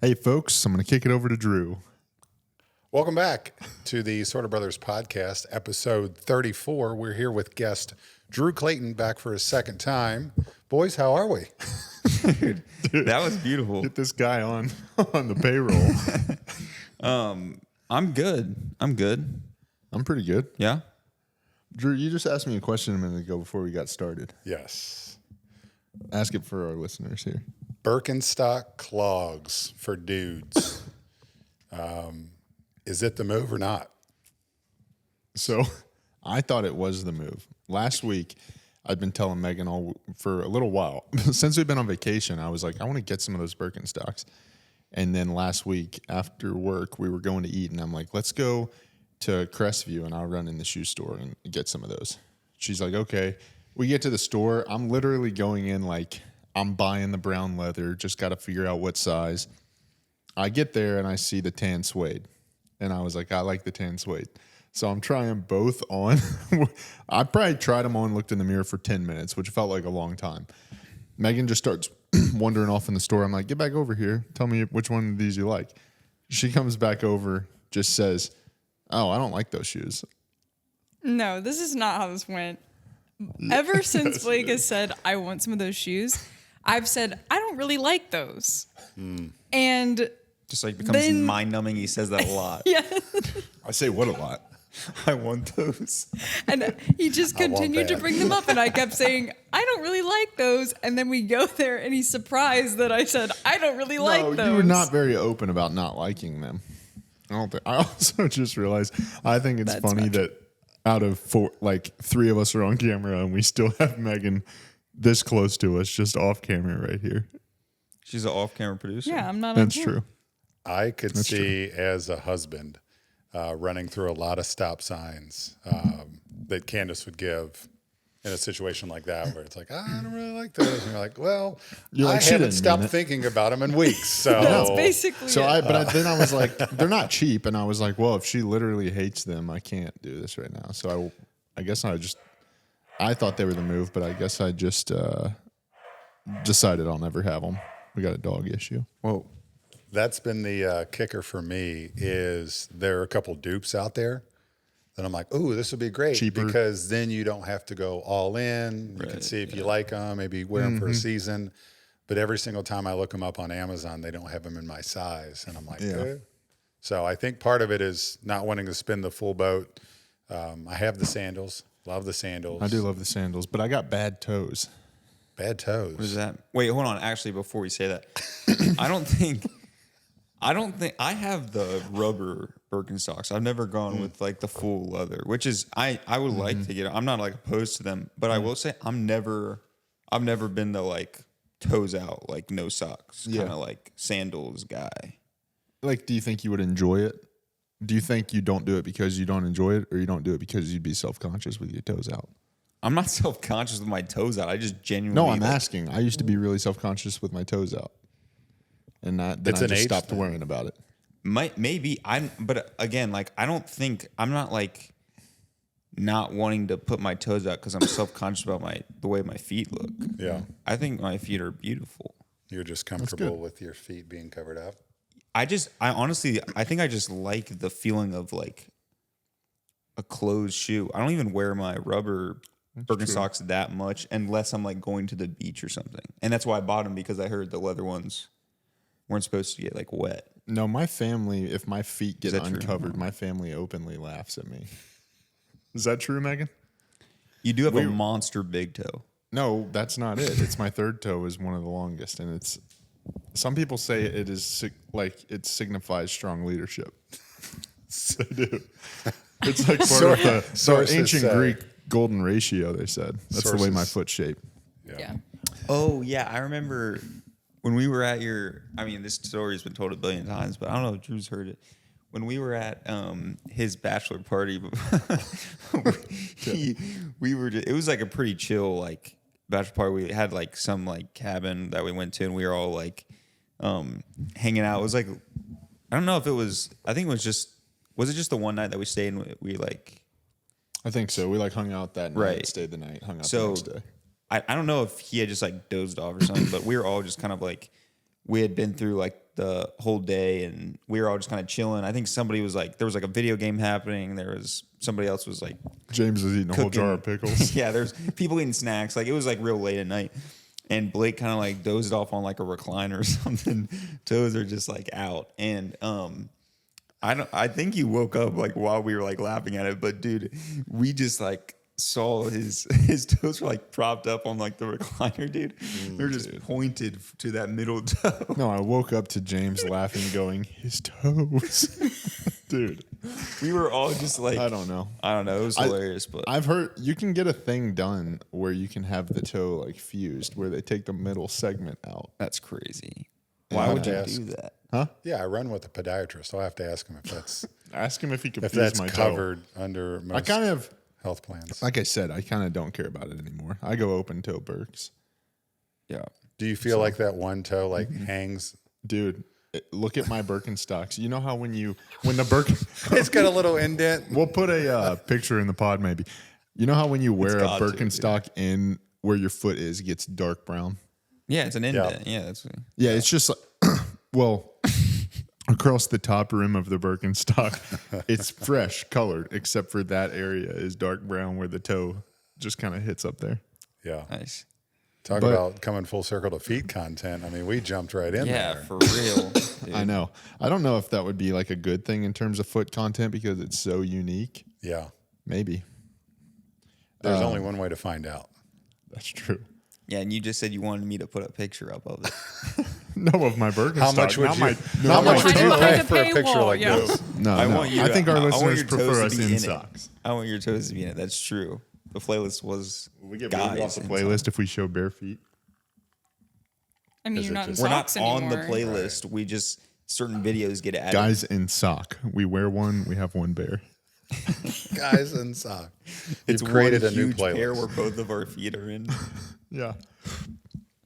Hey, folks, I'm going to kick it over to Drew. Welcome back to the Sorta Brothers podcast, episode 34. We're here with guest Drew Clayton, back for his second time. Boys, how are we? Dude, that was beautiful. Get this guy on the payroll. I'm good. I'm pretty good. Yeah. Drew, you just asked me a question a minute ago before we got started. Yes. Ask it for our listeners here. Birkenstock clogs for dudes. Is it the move or not? So I thought it was the move. Last week, I'd been telling Megan for a little while. Since we've been on vacation, I was like, I want to get some of those Birkenstocks. And then last week after work, we were going to eat, and I'm like, let's go to Crestview, and I'll run in the shoe store and get some of those. She's like, okay. We get to the store. I'm literally going in like I'm buying the brown leather, just got to figure out what size. I get there, and I see the tan suede. And I was like, I like the tan suede. So I'm trying both on. I probably tried them on, looked in the mirror for 10 minutes, which felt like a long time. Megan just starts wandering off in the store. I'm like, get back over here. Tell me which one of these you like. She comes back over, just says, oh, I don't like those shoes. No, this is not how this went. Ever since Blake has said, I want some of those shoes, I've said, I don't really like those. And Just like becomes mind-numbing. He says that a lot. yeah. I say what a lot. I want those. And he just continued to bring them up. And I kept saying, I don't really like those. And then we go there and he's surprised that I said, I don't really like those. You were not very open about not liking them. I also just realized, I think it's funny that out of four, like three of us are on camera and we still have Megan this close to us, just off camera right here. She's an off-camera producer. Yeah, I'm not. That's true. I could see as a husband running through a lot of stop signs that Candace would give in a situation like that, where it's like, I don't really like those. And you're like, well, I haven't stopped thinking about them in weeks. So That's basically So it. then I was like, they're not cheap. And I was like, well, if she literally hates them, I can't do this right now. So I guess I thought they were the move, but I guess I just decided I'll never have them. We got a dog issue. Whoa. that's been the kicker for me. Is there are a couple dupes out there that I'm like, ooh, this would be great. Cheaper. Because then you don't have to go all in. You can see if you like them, maybe wear them for a season. But every single time I look them up on Amazon, they don't have them in my size. And I'm like, So I think part of it is not wanting to spin the full boat. I have the sandals. Love the sandals. I do love the sandals, but I got bad toes. Bad toes. What is that? Wait, hold on. Actually, before we say that, I don't think I have the rubber Birkenstocks. I've never gone with like the full leather, which is I would like to get. I'm not like opposed to them, but I will say I've never been the like toes out, like no socks, kind of like sandals guy. Like, do you think you would enjoy it? Do you think you don't do it because you don't enjoy it, or you don't do it because you'd be self-conscious with your toes out? I'm not self-conscious with my toes out. I just genuinely. No, I'm asking. I used to be really self-conscious with my toes out, and then I just stopped worrying about it. Maybe but again, like I don't think I'm not like not wanting to put my toes out because I'm self-conscious about the way my feet look. Yeah, I think my feet are beautiful. you're just comfortable with your feet being covered up. I honestly think I just like the feeling of like a closed shoe. I don't even wear my rubber Birkenstocks that much unless I'm like going to the beach or something. And that's why I bought them, because I heard the leather ones weren't supposed to get like wet. No, my family, if my feet get uncovered, true? my family openly laughs at me. Is that true, Megan? You do have a monster big toe. No, that's not it. It's my third toe is one of the longest, and it's. Some people say it is like it signifies strong leadership. So I do. It's like part of the ancient Greek golden ratio. They said that's the way my foot's shaped. Yeah. Oh yeah, I remember when we were at this story has been told a billion times, but I don't know if Drew's heard it. When we were at his bachelor party, it was like a pretty chill like bachelor party. We had like some like cabin that we went to, and we were all like hanging out. It was like, I don't know if it was. I think it was just. Was it just the one night that we stayed and we like? I think so. We like hung out that night, Right. stayed the night, hung out So the next day. I don't know if he had just like dozed off or something, but we were all just kind of like, we had been through like the whole day, and we were all just kind of chilling. I think somebody was like, there was like a video game happening. There was somebody else was like, James was eating a whole jar of pickles. yeah, there's people eating snacks. Like it was like real late at night. And Blake kind of like dozed off on like a recliner or something. Toes are just like out. And I think he woke up like while we were like laughing at it. But dude, we just like saw his toes were like propped up on like the recliner, dude. They're just pointed to that middle toe. No, I woke up to James laughing, going, his toes. Dude. We were all just like, I don't know. It was hilarious, but I've heard you can get a thing done where you can have the toe like fused, where they take the middle segment out. that's crazy. Why would you Yes. do that? Huh? Yeah, I run with a podiatrist. I'll have to ask him if that's Ask him if he can if fuse that's my covered under toe. most I kind of, health plans. like I said, I kind of don't care about it anymore. I go open toe Birks. Yeah. Do you feel like that one toe like hangs? Dude, look at my Birkenstocks. You know how when the Birken... It's got a little indent. We'll put a picture in the pod maybe. You know how when you wear a got to, Birkenstock in where your foot is, it gets dark brown? Yeah, it's an indent. Yeah, that's Yeah, it's just like, well, across the top rim of the Birkenstock, it's fresh colored, except for that area is dark brown where the toe just kind of hits up there. Yeah. nice. Talk But- about coming full circle to feet content. I mean, we jumped right in Yeah, there. for real. dude. I know. I don't know if that would be like a good thing in terms of foot content because it's so unique. Yeah. Maybe. There's only one way to find out. That's true. Yeah, and you just said you wanted me to put a picture up of it. No, of my Birkenstock. How much would not you, my, how not my much would toe. you Behind pay the for a picture paywall, like yeah. this? No, I no. want you. I think our I want listeners your toes prefer to us be in in it. socks. I want your toes to be in it. That's true. The playlist was We get guys moved off the in playlist if we show bare feet. I mean, Is you're it not in just- We're not socks on the anymore. playlist. We just certain videos get added. Guys in sock. We wear one. We have one bare. Guys in socks. it's You've created one a new huge pair where playlist. both of our feet are in. Yeah.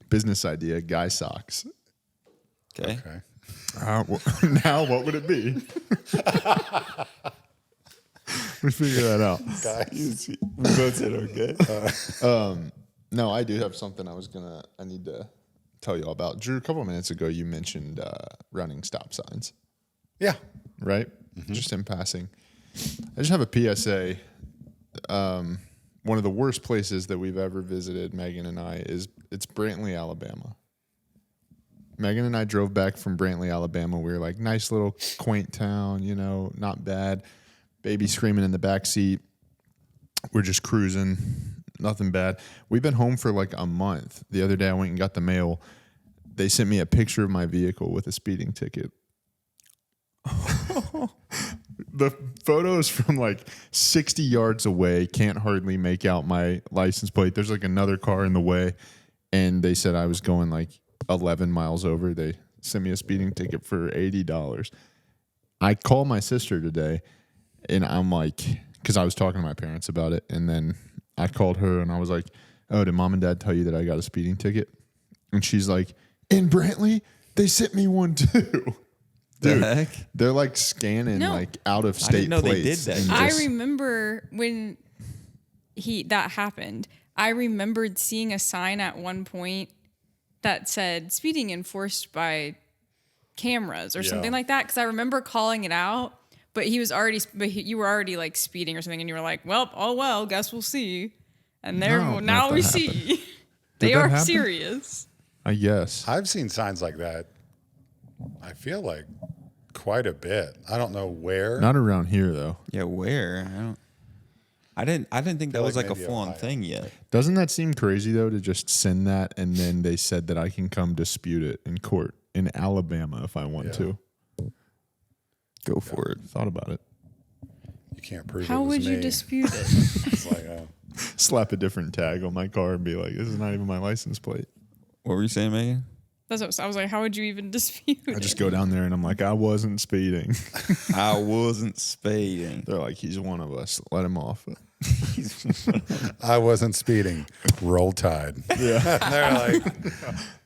Business idea. Guy socks. Okay. Okay. Now what would it be? We figure that out. Guys. We both said okay. No, I do have something I need to tell you all about. Drew, a couple of minutes ago, you mentioned running stop signs, Yeah. right? Just in passing. I just have a PSA. One of the worst places that we've ever visited, Megan and I, it's Brantley, Alabama. Megan and I drove back from Brantley, Alabama. We were like, nice little quaint town, not bad. Baby screaming in the back seat. We're just cruising. Nothing bad. We've been home for like a month. The other day I went and got the mail. They sent me a picture of my vehicle with a speeding ticket. The photos from like 60 yards away can't hardly make out my license plate. There's like another car in the way, and they said I was going like 11 miles over. They sent me a speeding ticket for $80. I called my sister today, and I'm like, because I was talking to my parents about it, and then I called her, and I was like, oh, did mom and dad tell you that I got a speeding ticket? And she's like, in Brantley, they sent me one too. The heck? They're like scanning No. like out of state know they plates. did that. and I just- remember when that happened. I remembered seeing a sign at one point that said speeding enforced by cameras or something like that. Because I remember calling it out, but you were already like speeding or something, and you were like, "Well, oh well, guess we'll see." And there, No, now not we that see they that are happen? serious. I guess. I've seen signs like that. I feel like quite a bit. I don't know where. Not around here though. Yeah, where? I didn't think that feel was like like a maybe full on Ohio. thing yet. Doesn't that seem crazy though to just send that and then they said that I can come dispute it in court in Alabama if I want to? Go for it. Thought about it. You can't prove How it was would you me. dispute it? It's like, Slap a different tag on my car and be like, this is not even my license plate. What were you saying, Megan? That's what I was like. How would you even dispute I it? just go down there and I'm like, I wasn't speeding. I wasn't speeding. They're like, he's one of us. Let him off. I wasn't speeding. Roll Tide. Yeah.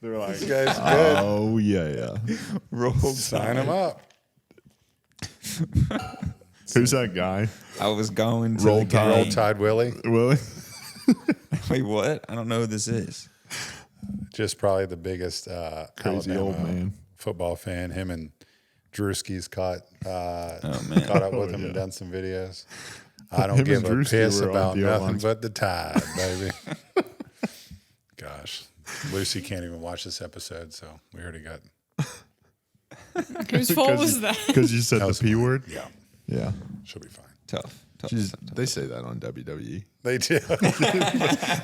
They're like, this guy's good. Oh yeah. Roll Sign him up. Who's that guy? I was going to Roll the Tide. Roll gang. Tide Willie. Willie? Wait, what? I don't know who this is. Just probably the biggest Crazy Alabama old man. football fan. Him and Drewski's caught up with him and done some videos. I don't Him give and a Drewski piss were on about the nothing O-lines. but the Tide, baby. Gosh, Lucy can't even watch this episode, so we already got. Whose fault was that? Because you said the was P mine. word? Yeah, Yeah. she'll be fine. Tough. They say that on WWE. They do.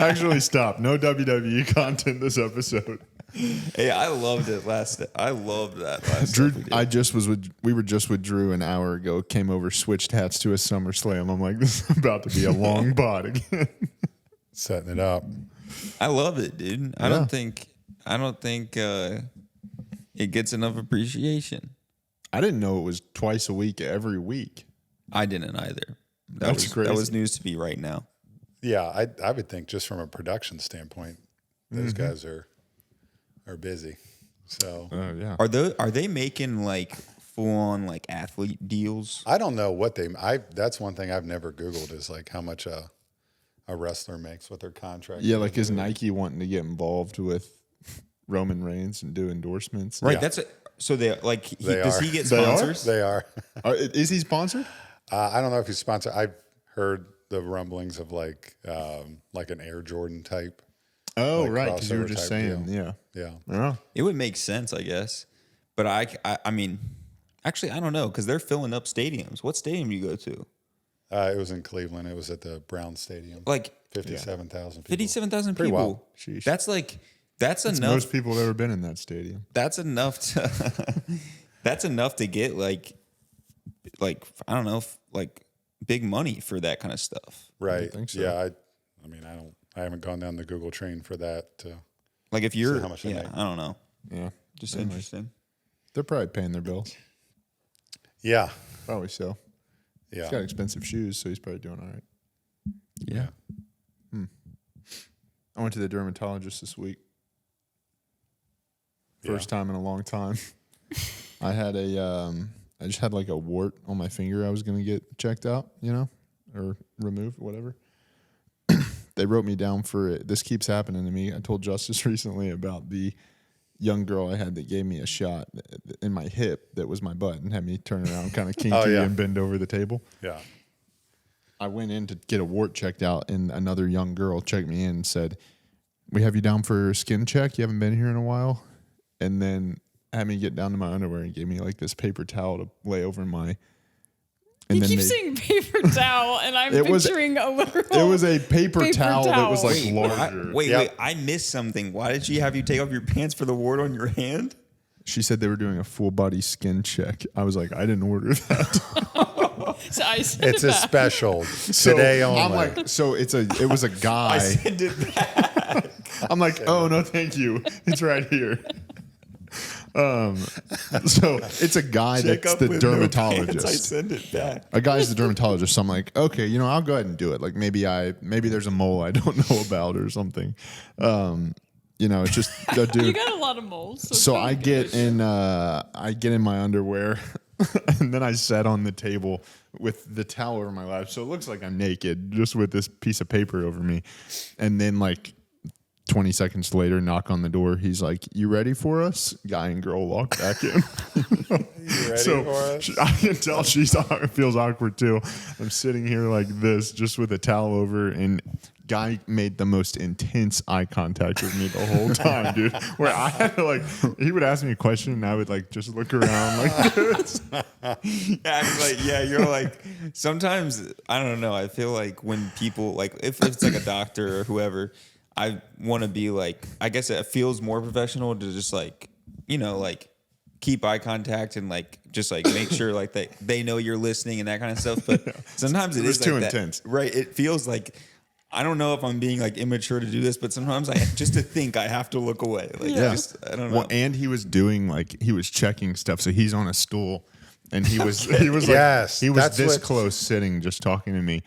Actually, stop. No WWE content this episode. Hey, I loved it I loved that last Drew, stuff we did. we were just with Drew an hour ago, came over, switched hats to a SummerSlam. I'm like, this is about to be a long pod again. Setting it up. I love it, dude. I don't think it gets enough appreciation. I didn't know it was twice a week, every week. I didn't either. That's crazy. That was news to me right now. Yeah, I would think just from a production standpoint, those guys are busy. So Yeah. Are they making like full on like athlete deals? I don't know what that's one thing I've never Googled is like how much a wrestler makes, what their contract. Yeah, like is Nike wanting to get involved with Roman Reigns and do endorsements? Right. Yeah. That's it. So does he get They are? sponsors? They are. Is he sponsored? I don't know if he's sponsored. I've heard the rumblings of like an Air Jordan type. Oh, Like right. Because you were crossover just type saying, deal. yeah. Yeah. It would make sense, I guess. But I mean, actually, I don't know because they're filling up stadiums. What stadium do you go to? It was in Cleveland. It was at the Brown Stadium. Like 57,000 people. 57,000 Pretty people. wild. Sheesh. That's enough. Most people have ever been in that stadium. That's enough to that's enough to get like I don't know, like big money for that kind of stuff. Right. think so. Yeah. I mean, I haven't gone down the Google train for that. Like if you're how much they make. I don't know. Yeah. Just interesting. They're probably paying their bills. Yeah. Probably so. Yeah. He's got expensive shoes, so he's probably doing all right. Yeah. I went to the dermatologist this week. First time in a long time. I had I just had like a wart on my finger I was going to get checked out, or removed, whatever. They wrote me down for it. This keeps happening to me. I told Justice recently about the young girl I had that gave me a shot in my hip that was my butt and had me turn around kind of kinky yeah. and bend over the table. Yeah. I went in to get a wart checked out, and another young girl checked me in and said, "We have you down for a skin check. You haven't been here in a while." And then had me get down to my underwear and gave me like this paper towel to lay over my. And You then keep saying paper towel, and I'm It was- picturing a literal. it was a paper towel that was like Wait, larger. wait, I missed something. Why did she have you take off your pants for the wart on your hand? She said they were doing a full body skin check. I was like, I didn't order that. So I sent It's it a back. special So today only. I'm like, so it was a guy. Send it back. I'm like, oh no, thank you. It's right here. So it's a guy that's the dermatologist. I send it back. A guy's the dermatologist. So I'm like, okay, I'll go ahead and do it. Like maybe there's a mole I don't know about or something. It's just a dude. You got a lot of moles. So I get in my underwear and then I sat on the table with the towel over my lap. So it looks like I'm naked just with this piece of paper over me. And then like 20 seconds later, knock on the door. He's like, "You ready for us?" Guy and girl walk back in. You ready So for us? I can tell she feels awkward too. I'm sitting here like this, just with a towel over, and guy made the most intense eye contact with me the whole time, dude. Where I had to he would ask me a question, and I would just look around like this. You're like, sometimes, I don't know. I feel like when people, if it's like a doctor or whoever, I want to be I guess it feels more professional to just keep eye contact and just make sure they know you're listening and that kind of stuff. But sometimes it is too that, intense. right? It feels like, I don't know if I'm being immature to do this, but sometimes just to think I have to look away. I don't know. Well, and he was doing he was checking stuff. So he's on a stool, and he was Yes, he was that's this what- close sitting, just talking to me.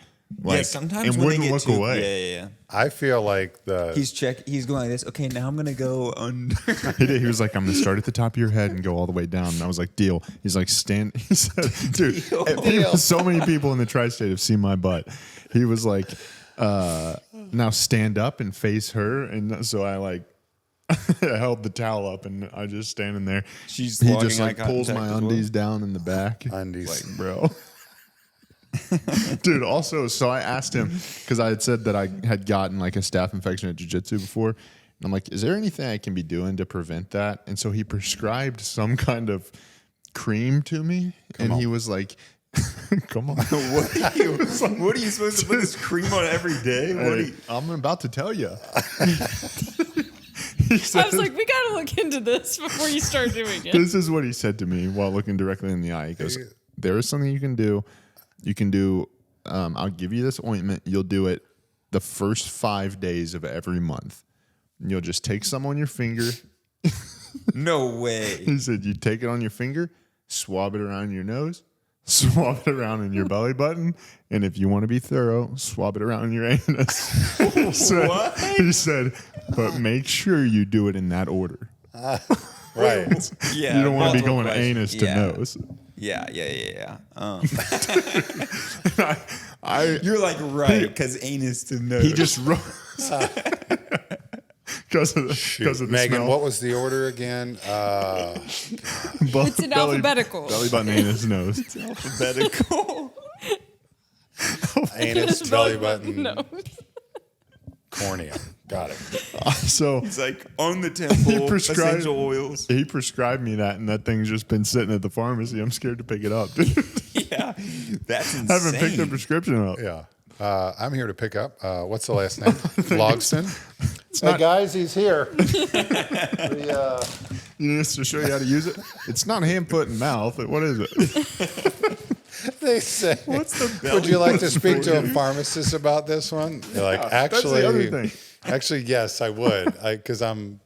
sometimes and when they wouldn't get look too, away. Yeah. I feel like He's going like this. Okay, now I'm gonna go under. He did. He was like, "I'm gonna start at the top of your head and go all the way down." And I was like, "Deal." He's like, "Stand." He said, "Dude, so many people in the tri-state have seen my butt." He was like, "Now stand up and face her." And so I I held the towel up and I just standing there. She's He logging just eye like pulls contact my as well? undies down in the back. Undies. Like, bro. Dude, also, so I asked him because I had said that I had gotten like a staph infection at jiu-jitsu before. And I'm like, is there anything I can be doing to prevent that? And so he prescribed some kind of cream to me. He was like, come on. What are you supposed to put this cream on every day? Hey, I'm about to tell you. I was like, we got to look into this before you start doing it. This is what he said to me while looking directly in the eye. He goes, there is something you can do. You can do, I'll give you this ointment. You'll do it the first 5 days of every month. And you'll just take some on your finger. No way. He said, you take it on your finger, swab it around your nose, swab it around in your belly button. And if you want to be thorough, swab it around your anus. What? He said, but make sure you do it in that order. Right. Yeah. You don't want to be multiple going questions. anus to Yeah. nose. Yeah. You're You're like, right, because anus to nose. He just wrote because of the Megan, smell. what was the order again? It's an alphabetical. Belly button, anus, nose. alphabetical. Anus, belly button, No. cornea. Got it. So It's like on the temple, prescribed- essential oils. he prescribed me that, and that thing's just been sitting at the pharmacy. I'm scared to pick it up, dude. Yeah, that's insane. I haven't picked the prescription up. Yeah. I'm here to pick up. What's the last name? Logston. Hey, not- guys, he's here. Just to show you how to use it. It's not hand, foot, and mouth. What is it? They say, What's the belly would you like to button speak for to a you? pharmacist about this one? You're like, that's the other actually, thing. actually, yes, I would. Because I'm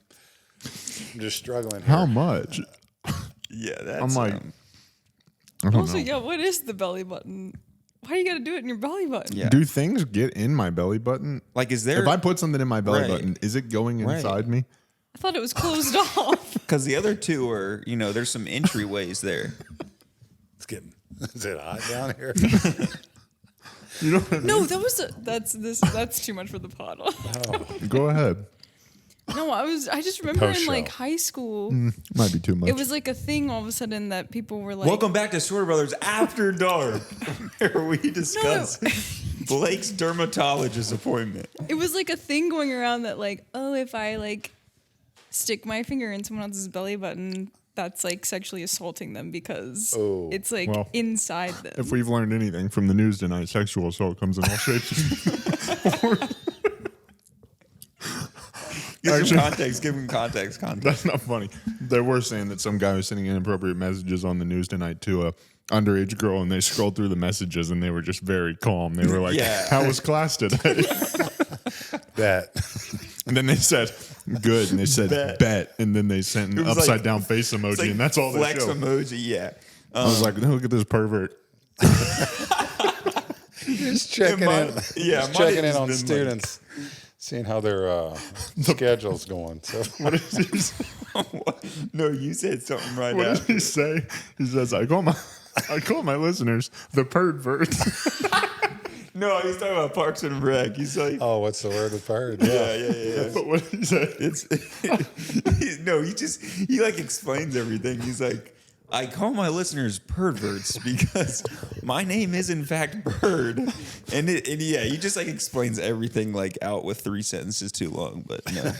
just struggling here. How much? Yeah, that's. I'm like, um, I don't Also, know. yeah, what is the belly button? Why do you got to do it in your belly button? yeah. Do things get in my belly button? Like, is there? If I put something in my belly Right. button, is it going Right. inside me? I thought it was closed off. Because the other two are, there's some entryways there. It's getting, is it hot down here? You don't. No, that's too much for the pod. Go ahead. No, I just remember in Post like show. high school, Might be too much. it was like a thing all of a sudden that people were like, Welcome back to Sorta Brothers After Dark, where we discuss Blake's dermatologist appointment. it was like a thing going around that like, oh, if I like stick my finger in someone else's belly button, that's like sexually assaulting them because Oh. it's like Well, inside them. If we've learned anything from the news tonight, sexual assault comes in all shapes. Give him context. That's not funny. They were saying that some guy was sending inappropriate messages on the news tonight to a underage girl, and they scrolled through the messages, and they were just very calm. They were like, Yeah. "How was class today?" That. And then they said, "Good," and they said, "Bet," and then they sent an It was upside like- down face emoji, It's like and that's all they flex showed. emoji, yeah. I was like, "Look at this pervert." Just checking my- in. yeah, Just mine checking in has on been like- students, seeing how their schedule's going. So What does he say? No, you said something right What now. does he say? He says, I call my listeners the perverts." No, he's talking about Parks and Rec. He's like, oh, what's the word with bird? yeah. But what did he say? It's he like explains everything. He's like, I call my listeners perverts because my name is in fact Bird, and he just like explains everything like out with 3 sentences too long, but no.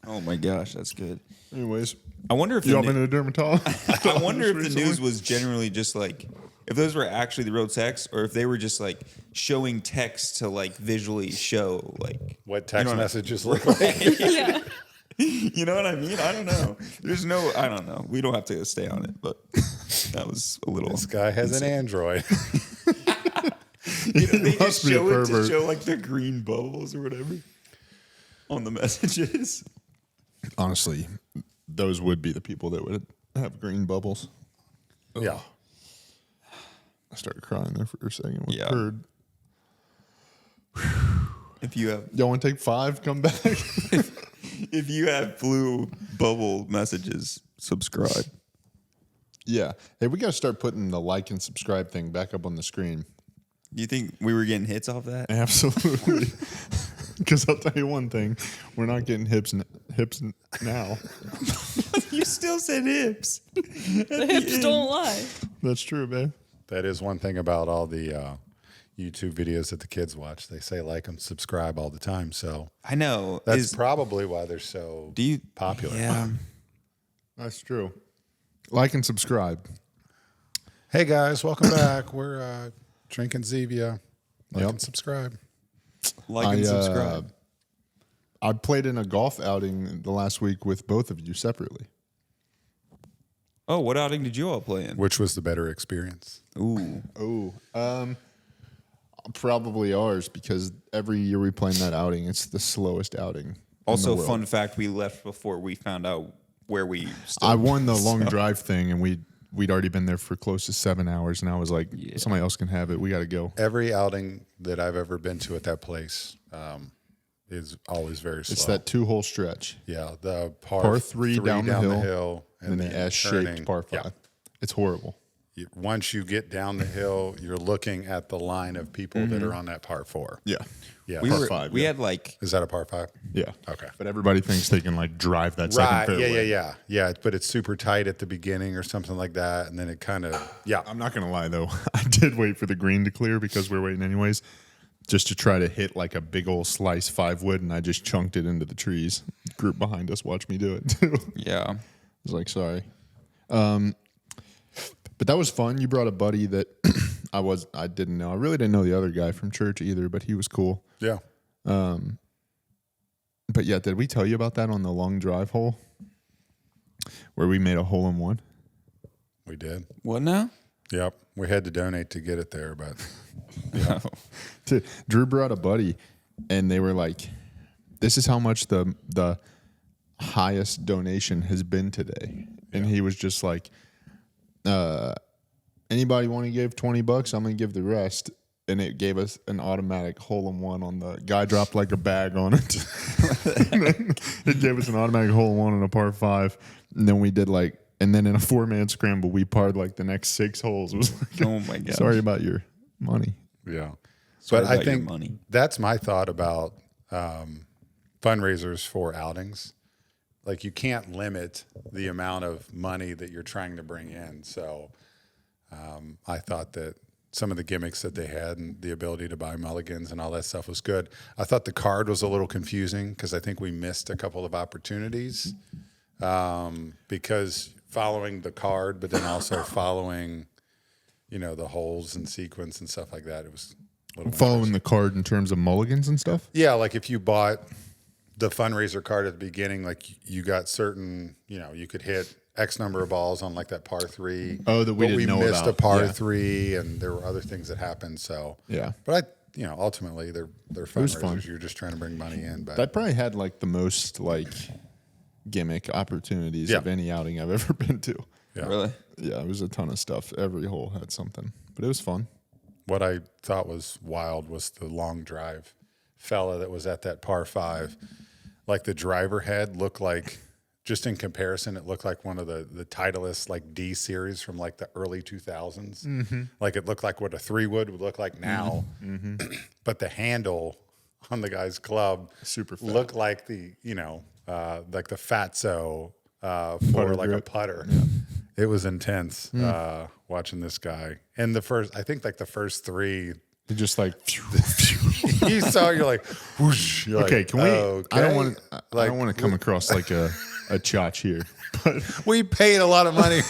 Oh my gosh, that's good. Anyways, I wonder if you the all been to a dermatologist? I wonder if the recently? news was generally just like if those were actually the real texts, or if they were just like showing text to like visually show like What text You know, messages look like? Yeah. you know what I mean? I don't know. I don't know. We don't have to stay on it, but that was a little. This guy has an Android. They must just be a show it to pervert. show like the green bubbles or whatever on the messages. Honestly, those would be the people that would have green bubbles. Yeah. I started crying there for a second with Yeah. Bird. If you have Y'all want to take 5? Come back. if you have blue bubble messages, subscribe. Yeah. Hey, we got to start putting the like and subscribe thing back up on the screen. Do you think we were getting hits off that? Absolutely. Because I'll tell you one thing, we're not getting hits hips now. You still said hips. The hips don't lie. That's true, babe. That is one thing about all the YouTube videos that the kids watch. They say like and subscribe all the time. So I know. that's probably why they're so popular. Yeah. That's true. Like and subscribe. Hey guys, welcome back. We're drinking Zevia. Like Yep. and subscribe. Like and subscribe. I played in a golf outing the last week with both of you separately. Oh, what outing did you all play in? Which was the better experience? Ooh. Probably ours, because every year we play in that outing, it's the slowest outing. Also, in the world. fun fact, we left before we found out where we stood. I won the long drive thing, and we'd already been there for close to 7 hours, and I was like, somebody else can have it. We got to go. Every outing that I've ever been to at that place is always very slow. It's that 2-hole stretch. Yeah, the Par three down the hill and then the S-shaped turning. par 5. Yeah. It's horrible. Once you get down the hill, you're looking at the line of people that are on that par 4. Yeah. Yeah. we par were, 5, we yeah. had like, Is that a par 5? Yeah. Okay. But everybody thinks they can like drive that second Right. fairway. Yeah. But it's super tight at the beginning or something like that. And then it kind of, I'm not going to lie, though. I did wait for the green to clear because we're waiting anyways, just to try to hit like a big old slice 5-wood, and I just chunked it into the trees. Group behind us watched me do it, too. yeah. I was like, sorry. But that was fun. You brought a buddy that I didn't know. I really didn't know the other guy from church either, but he was cool. yeah. But yeah, did we tell you about that on the long drive hole where we made a hole in one? We did. What now? Yep. We had to donate to get it there, but Drew brought a buddy, and they were like, this is how much the highest donation has been today. And he was just like, anybody want to give $20? I'm going to give the rest. And it gave us an automatic hole in one on the guy dropped like a bag on it. And then it gave us an automatic hole in one on a par 5. And then we did and then in a 4-man scramble, we parred like the next 6 holes. It was like, Oh my God. sorry about your money. yeah. Sorry But I about your think money. that's my thought about fundraisers for outings. Like you can't limit the amount of money that you're trying to bring in. So I thought that some of the gimmicks that they had and the ability to buy mulligans and all that stuff was good. I thought the card was a little confusing because I think we missed a couple of opportunities because following the card, but then also following, the holes and sequence and stuff like that. It was a little Following the card in terms of mulligans and stuff? Yeah, like if you bought the fundraiser card at the beginning, like you got certain, you could hit X number of balls on like that par 3. Oh, that we but didn't know missed about. a par Yeah. 3, and there were other things that happened. So Yeah. but ultimately they're was fundraisers. fun. You're just trying to bring money in. But That probably had like the most like gimmick opportunities Yeah. of any outing I've ever been to. yeah. Really? Yeah, it was a ton of stuff. Every hole had something, but it was fun. What I thought was wild was the long drive fella that was at that par 5. Like the driver head looked like, just in comparison, it looked like one of the Titleist like D series from like the early 2000s. Mm-hmm. Like it looked like what a 3-wood would look like now. But the handle on the guy's club Super fat. looked like the, like the Fatso for Putter like grip. a putter. It was intense watching this guy. And the first 3, It just like you saw, you're like, whoosh. You're okay. like, Can we? okay. I don't want to. I Like, don't want to come across like a chotch here. But we paid a lot of money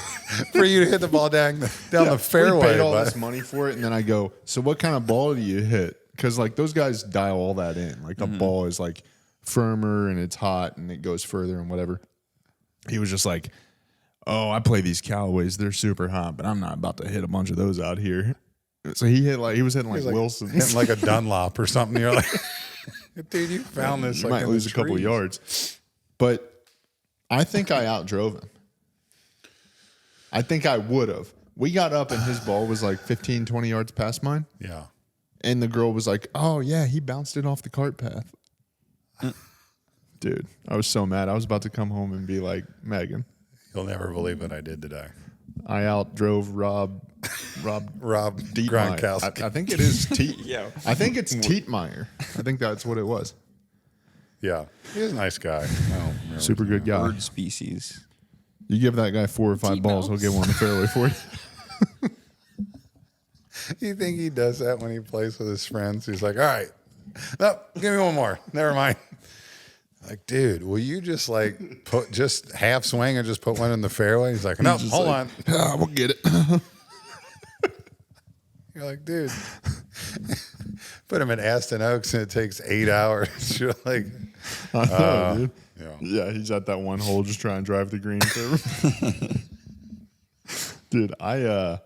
for you to hit the ball down the fairway. we paid all but this money for it, and then I go, so what kind of ball do you hit? Because like those guys dial all that in. Like the ball is like firmer and it's hot and it goes further and whatever. He was just like, oh, I play these Callaways. They're super hot, but I'm not about to hit a bunch of those out here. So he was hitting like Wilson. hitting like a Dunlop or something. You're like, dude, you found this. You like might in lose the a couple trees. yards. But I think I outdrove him. I think I would have. We got up and his ball was like 15, 20 yards past mine. Yeah. And the girl was like, oh, yeah, he bounced it off the cart path. Dude, I was so mad. I was about to come home and be like, Megan, You'll never believe what I did today. I outdrove Rob Dietmeyer. Gronkowski. I think it is Teet. Yeah. I think it's Tietmeyer. I think that's what it was. Yeah. He's a nice guy. Oh, Super good guy. bird species. You give that guy 4 or 5 balls, he'll get one on the fairway for you. You think he does that when he plays with his friends? He's like, all right, no, give me one more. Never mind. Like, dude, will you just like put just half swing and just put one in the fairway? He's like, no, hold on. We'll get it. You're like, dude, put him in Aston Oaks and it takes 8 hours. You're like, I know, dude. yeah. He's at that one hole just trying to drive the green for Dude, I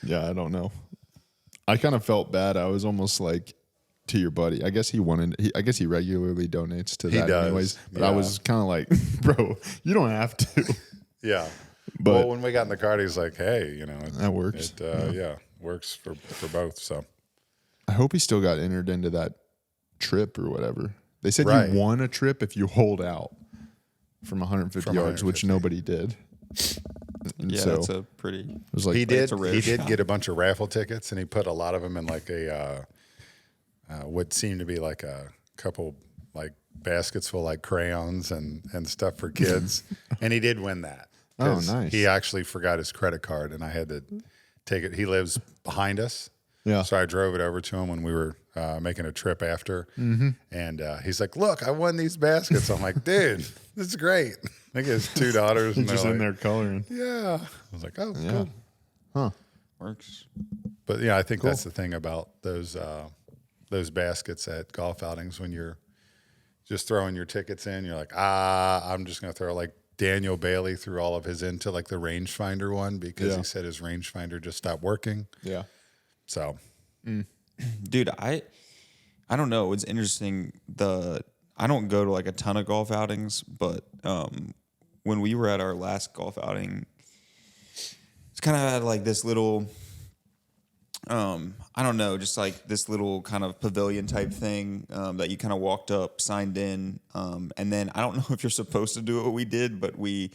don't know. I kind of felt bad. I was almost like to your buddy. I guess he regularly donates to that does, anyways. But yeah. I was kind of like, bro, you don't have to. Yeah. But well, when we got in the car, he's like, hey, that works. It works for both. So I hope he still got entered into that trip or whatever. They said Right. you won a trip if you hold out from 150 yards, which 150. nobody did. And Yeah, so that's a pretty. it was like he did. a rare He did shot. get a bunch of raffle tickets, and he put a lot of them in like a what seemed to be like a couple like baskets full like crayons and stuff for kids, and he did win that. Oh, 'Cause nice. He actually forgot his credit card, and I had to take it. He lives behind us. Yeah. So I drove it over to him when we were making a trip after, Mm-hmm. and he's like, "Look, I won these baskets." I'm like, "Dude, this is great." I think his 2 daughters, and just they're in like, there coloring. Yeah. I was like, "Oh, Yeah. cool." Works. But yeah, I think that's the thing about those baskets at golf outings when you're just throwing your tickets in. You're like, I'm just going to throw like Daniel Bailey threw all of his into like the rangefinder one because he said his rangefinder just stopped working. Yeah. So Dude, I don't know. It's interesting. I don't go to like a ton of golf outings, but when we were at our last golf outing, it's kind of had like this little, I don't know, just like this little kind of pavilion type thing that you kind of walked up, signed in, and then I don't know if you're supposed to do what we did, but we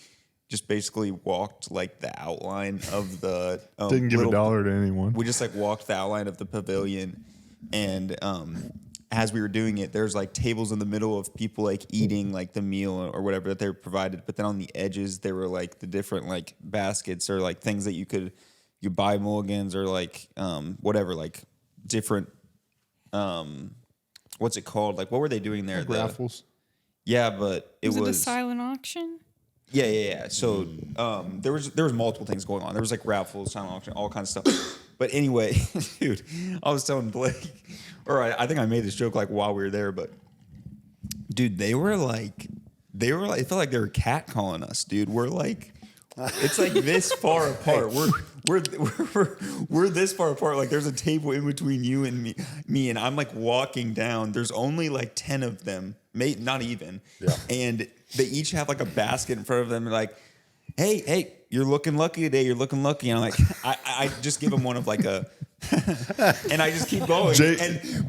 just basically walked like the outline of the Didn't give a dollar to anyone. we just like walked the outline of the pavilion, and as we were doing it, there's like tables in the middle of people like eating like the meal or whatever that they were provided, but then on the edges there were like the different like baskets or like things that you buy mulligans or like whatever, like different what's it called, like what were they doing there? Raffles. Yeah, but it Was was it a silent auction? yeah. So there was multiple things going on. There was like raffles, silent auction, all kinds of stuff. But anyway, dude, I was telling Blake, or I think I made this joke like while we were there, but dude, it felt like they were catcalling us, dude. We're like, it's like this far apart. We're this far apart. Like there's a table in between you and me, and I'm like walking down. There's only like 10 of them, not even. Yeah. And they each have like a basket in front of them. They're like, hey, you're looking lucky today. You're looking lucky. And I'm like, I just give them one of like a, and I just keep going.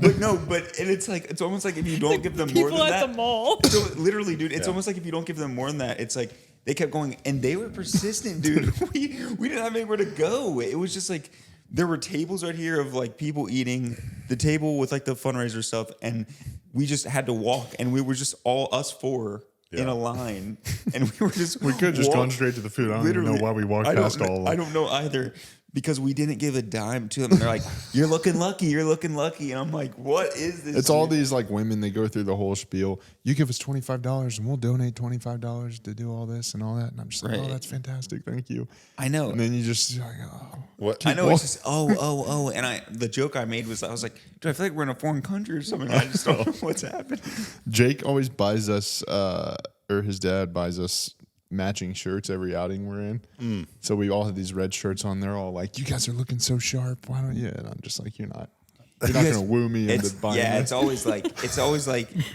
But it's like, it's almost like if you don't give them more People than at that. the mall. So literally, dude, it's almost like if you don't give them more than that, it's like they kept going and they were persistent, dude. we didn't have anywhere to go. It was just like there were tables right here of like people eating, the table with like the fundraiser stuff, and we just had to walk, and we were just all us four in a line, and we could just gone straight to the food. I don't even know why we walked past all of them. I don't know either, because we didn't give a dime to them. And they're like, "You're looking lucky. You're looking lucky." And I'm like, "What is this?" It's all these like women. They go through the whole spiel. You give us $25 and we'll donate $25 to do all this and all that. And I'm just like, oh, Right. that's fantastic. Thank you. I know. And then you just like, oh. what? I know, it's just oh, and the joke I made was I was like, dude, I feel like we're in a foreign country or something. I just don't know what's happening. Jake always buys us, or his dad buys us matching shirts every outing we're in. So we all have these red shirts on. They're all like, you guys are looking so sharp. Why don't you? And I'm just like, you're not going to woo me into buying Yeah, this. it's always like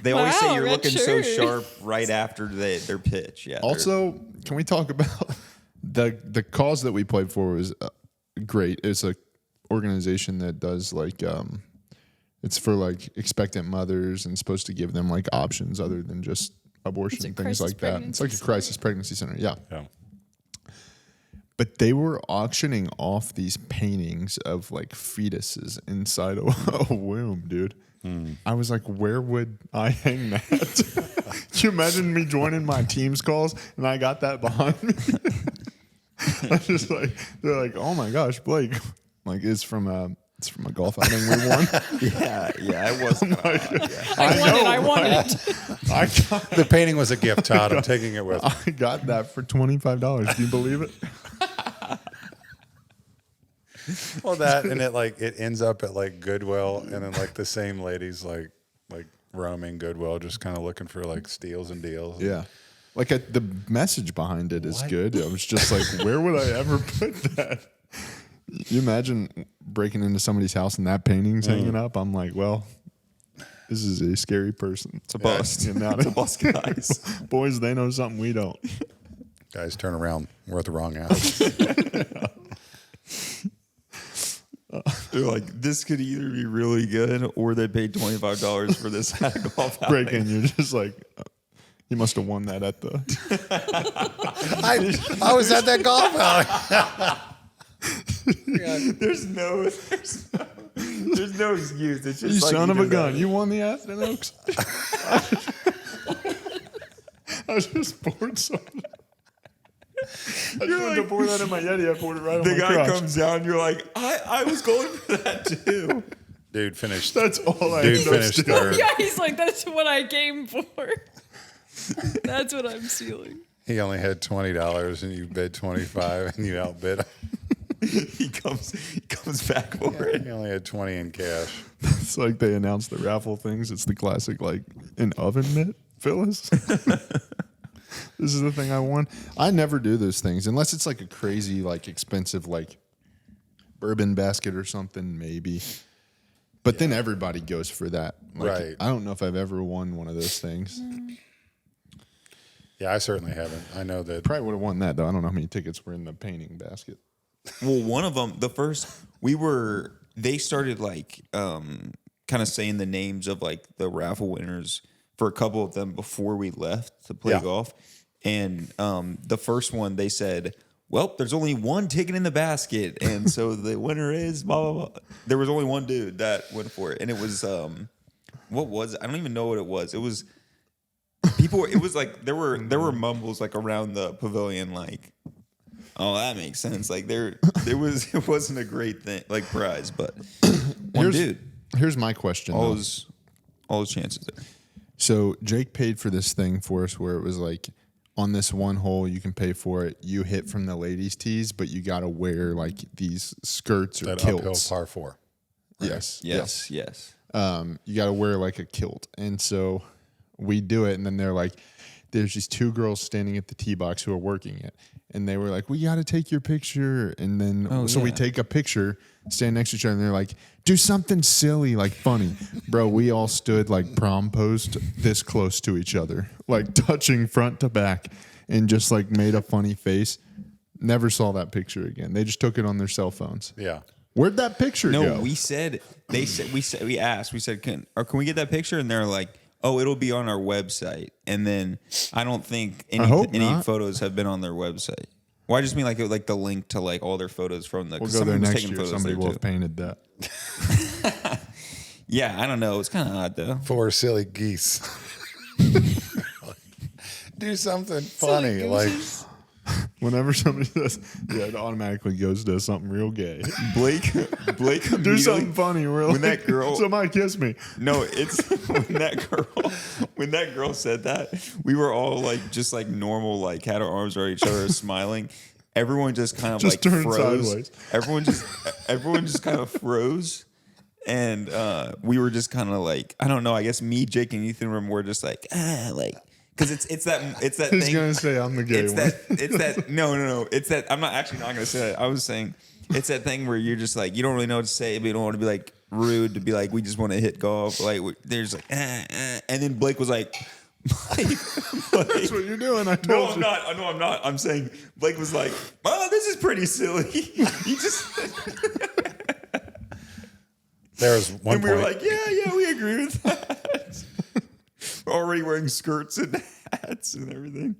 they always say Wow, you're red looking so shirt. sharp right after their pitch. Yeah. Also, can we talk about the cause that we played for was great. It's a organization that does like it's for like expectant mothers and supposed to give them like options other than just abortion It's a and things crisis like that. It's like a pregnancy crisis pregnancy center. Yeah. Yeah. But they were auctioning off these paintings of like fetuses inside a womb, dude. I was like, where would I hang that? Can you imagine me joining my team's calls and I got that behind me? I was just like, they're like, oh my gosh, Blake. Like it's from a golf outing we won. Yeah, it was. I want it. I got, The painting was a gift, Todd. I'm taking it with me. I got that for $25. Do you believe it? Well, that and it ends up at like Goodwill, and then like the same ladies like roaming Goodwill, just kind of looking for like steals and deals. Yeah. Like the message behind it is good. I was just like, where would I ever put that? You imagine breaking into somebody's house and that painting's hanging up? I'm like, well, this is a scary person. It's a bust. Getting out It's a of- bust, guys. Boys, they know something we don't. Guys, turn around. We're at the wrong house. They're like, this could either be really good or they paid $25 for this golf outing. Break in, you're just like, you must have won that at the. I was at that golf outing. There's no excuse. It's just You like son of a did gun. that. You won the Aston Oaks. I was just bored something. I just wanted to pour that in my Yeti. I poured it right on The my guy crotch. comes down, you're like, I was going for that too. Dude finished. That's all I Dude ended up finished stealing. third. Yeah, he's like, that's what I came for. That's what I'm stealing. He only had $20, and you bid $25, and you outbid him. he comes back for it. He only had $20 in cash. It's like they announced the raffle things. It's the classic, like, an oven mitt, Phyllis. This is the thing I won. I never do those things unless it's like a crazy, like, expensive, like, bourbon basket or something, maybe. But then everybody goes for that. Like, Right. I don't know if I've ever won one of those things. Yeah, I certainly haven't. I know that. Probably would have won that, though. I don't know how many tickets were in the painting basket. Well, one of them, they started like kind of saying the names of like the raffle winners for a couple of them before we left to play Yeah. golf. And the first one, they said, well, there's only one ticket in the basket. And so the winner is blah, blah, blah. There was only one dude that went for it. And it was, what was it? I don't even know what it was. It was people, it was like, there were mumbles like around the pavilion, like, oh, that makes sense. Like it wasn't a great thing, like prize, but one dude, Here's my question. all though. those chances there. So Jake paid for this thing for us where it was like on this one hole you can pay for it. You hit from the ladies' tees, but you got to wear like these skirts or That uphill kilts. par 4. Yes. Yes. You got to wear like a kilt. And so we do it. And then they're like, there's these two girls standing at the tee box who are working it. And they were like, we got to take your picture. And then, we yeah. take a picture, stand next to each other. And they're like, do something silly, like funny. Bro, we all stood like prom posed this close to each other, like touching front to back and just like made a funny face. Never saw that picture again. They just took it on their cell phones. Yeah. Where'd that picture No, go? we asked, can we get that picture? And they're like, oh, it'll be on our website. And then I don't think any hope not. photos have been on their website. Well, I just mean like the link to like all their photos from the. We'll 'cause go there someone was next taking year. photos Somebody there, will too. have painted that. Yeah, I don't know. It's kind of odd though. 4 silly geese. Do something funny. Like, Whenever somebody says, yeah, it automatically goes to something real gay. Blake Do something funny, really. when that girl- Somebody kiss me. No, it's when that girl said that, we were all like just like normal, like had our arms around each other, smiling. Everyone just kind of Just like turned froze. sideways. Everyone just kind of froze, and we were just kind of like, I don't know. I guess me, Jake, and Ethan were just like like because it's that He's thing. gonna say I'm the gay It's one. that no. It's that I'm not gonna say that. I was saying it's that thing where you're just like you don't really know what to say, but you don't want to be like rude to be like we just want to hit golf. Like there's like and then Blake was like. That's what you're doing. I No, told I'm you. not. No, I'm not. I'm saying Blake was like, "Oh, this is pretty silly." You just there was one and we point. were like, "Yeah, we agree with that." We're already wearing skirts and hats and everything.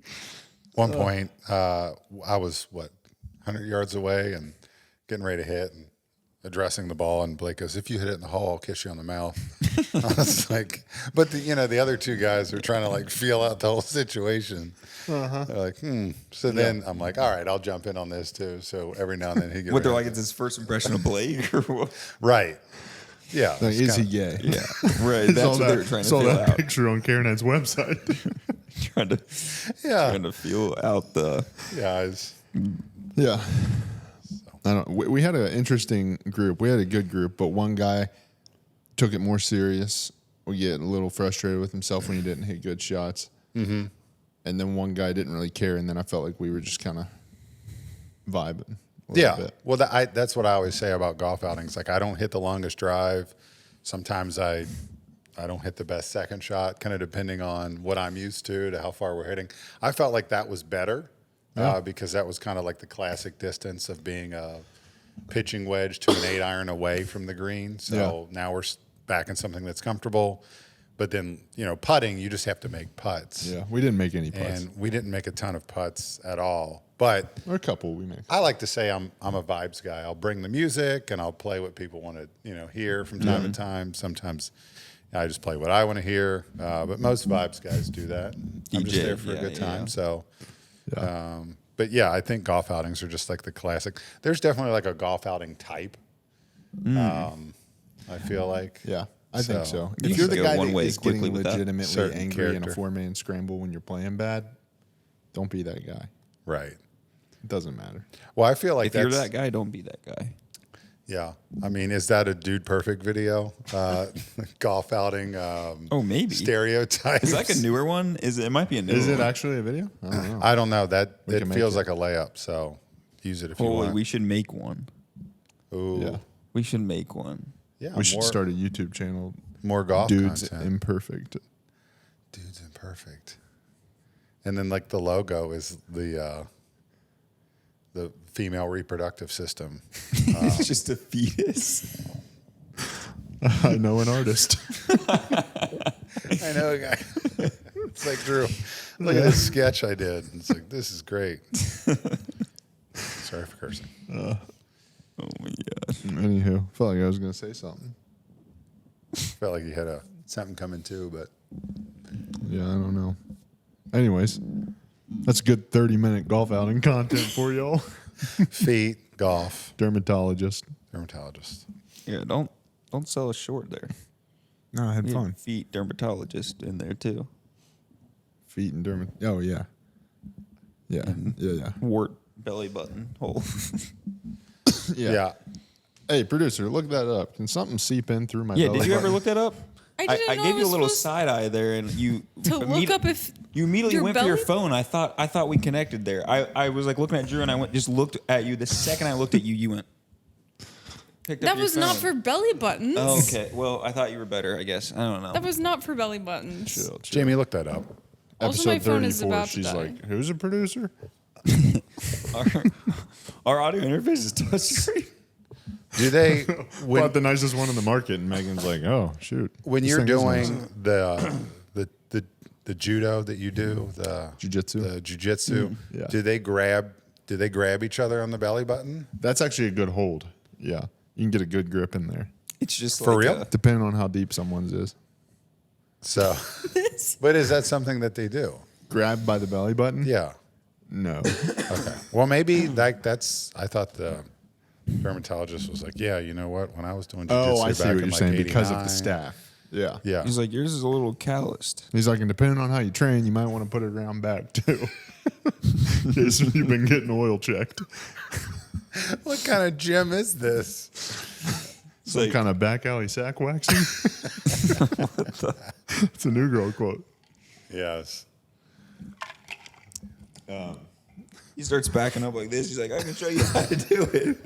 One point, I was 100 yards away and getting ready to hit and addressing the ball. And Blake goes, if you hit it in the hole, I'll kiss you on the mouth. I was like, but the other two guys are trying to like feel out the whole situation. They're like, So then I'm like, all right, I'll jump in on this too. So every now and then he gets What they're like, it's his first impression of Blake or what? right. Yeah. Like, is he gay? Yeah, right. That's what they're trying to saw feel that out. picture on Karen's website. trying to feel out the. Yeah. Yeah. I don't. We had an interesting group. We had a good group, but one guy took it more serious. We get a little frustrated with himself when he didn't hit good shots. Mm-hmm. And then one guy didn't really care, and then I felt like we were just kind of vibing. A little bit. Well, that's what I always say about golf outings. Like, I don't hit the longest drive. Sometimes I don't hit the best second shot, kind of depending on what I'm used to how far we're hitting. I felt like that was better because that was kind of like the classic distance of being a pitching wedge to an 8-iron away from the green. So now we're back in something that's comfortable. But then, putting, you just have to make putts. Yeah, we didn't make any putts. And we didn't make a ton of putts at all. But Or a couple we made. I like to say I'm a vibes guy. I'll bring the music and I'll play what people want to hear from time to time. Sometimes I just play what I want to hear, but most vibes guys do that. I'm just there for a good time. So, but yeah, I think golf outings are just like the classic. There's definitely like a golf outing type. I feel like I think so. You If you're can the go guy one that way is quickly getting with that. legitimately Certain angry in a character. 4-man scramble when you're playing bad, don't be that guy. right. It doesn't matter. Well, I feel like If you're that's that guy, don't be that guy. yeah. I mean, is that a Dude Perfect video? Golf outing. Maybe. Stereotypes. Is that like a newer one? It might be a newer Is it one. actually a video? I don't know. I don't know. That We it can make feels it. like a layup. So use it if you Holy, want. we should make one. Ooh. Yeah. We should make one. Yeah. We should more, start a YouTube channel. more golf Dudes content. Imperfect. Dude's Imperfect. And then like the logo is the female reproductive system. It's just a fetus. I know an artist. I know a guy. It's like, Drew, look at this sketch I did. It's like, this is great. Sorry for cursing. Oh my gosh. Anywho, felt like I was going to say something. Felt like you had something coming too, but Yeah, I don't know. Anyways, that's good 30-minute golf outing content for y'all. feet, golf, Dermatologist. dermatologist. Yeah, don't sell us short there. No, I had We fun. had feet dermatologist in there too. Feet and dermat. Oh, yeah. Yeah. Wart belly button hole. Yeah. Hey, producer, look that up. Can something seep in through my Yeah, belly did you ever button? look that up? I didn't know gave I you a was little supposed side eye there, and you to look up if you immediately your went for your belly- phone. I thought we connected there. I was like looking at Drew, and I just looked at you. The second I looked at you, you went. Picked up that your was not phone. for belly buttons. Oh, okay. Well, I thought you were better. I guess I don't know. That was not for belly buttons. Chill. Jamie, look that up. Also, my Episode phone is 34, about to she's die. like, who's a producer? Our audio interface is touchscreen. Do they Bought the nicest one in the market, and Megan's like, oh, shoot. when This you're thing is nice. doing the judo that you do, the Jiu-jitsu? jujitsu, Yeah. do they grab each other on the belly button? That's actually a good hold. Yeah. You can get a good grip in there, It's just For like real? depending on how deep someone's is. So, but is that something that they do? Grab by the belly button? Yeah. No. Okay. Well, maybe that's. I thought the dermatologist was like, yeah, you know what? When I was doing jiu-jitsu Oh, I see back what in you're like saying. Because of 89. the staff. Yeah. Yeah. He's like, yours is a little calloused. He's like, and depending on how you train, you might want to put it around back too. In case you've been getting oil checked. What kind of gym is this? Some kind of back alley sack waxing. It's a new girl quote. Yes. He starts backing up like this. He's like, I can show you how to do it.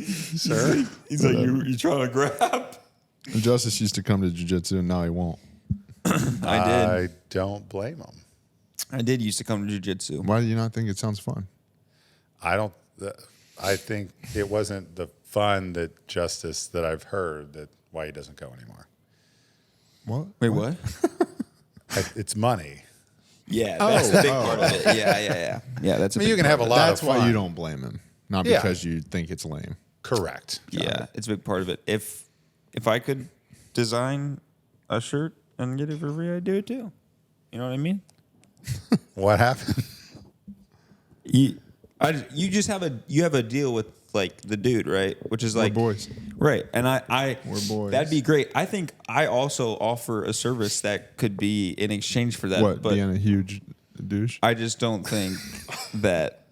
Sir? He's like, you trying to grab? And Justice used to come to jiu-jitsu, and now he won't. I I don't blame him. did used to come to jujitsu. Why do you not think it sounds fun? I don't. I think it wasn't the fun that Justice that I've heard that why he doesn't go anymore. What? Wait, what? It's money. Yeah, that's the big part of it. Yeah. That's. I mean, you can have a lot That's of fun. why you don't blame him, not Yeah. because you think it's lame. Correct. Yeah, it's a big part of it. If I could design a shirt and get it for free, I'd do it too. You know what I mean? What happened? You just have a deal with like the dude, right? Which is like boys. right? And We're boys. That'd be great. I think I also offer a service that could be in exchange for that. What, But being a huge douche? I just don't think that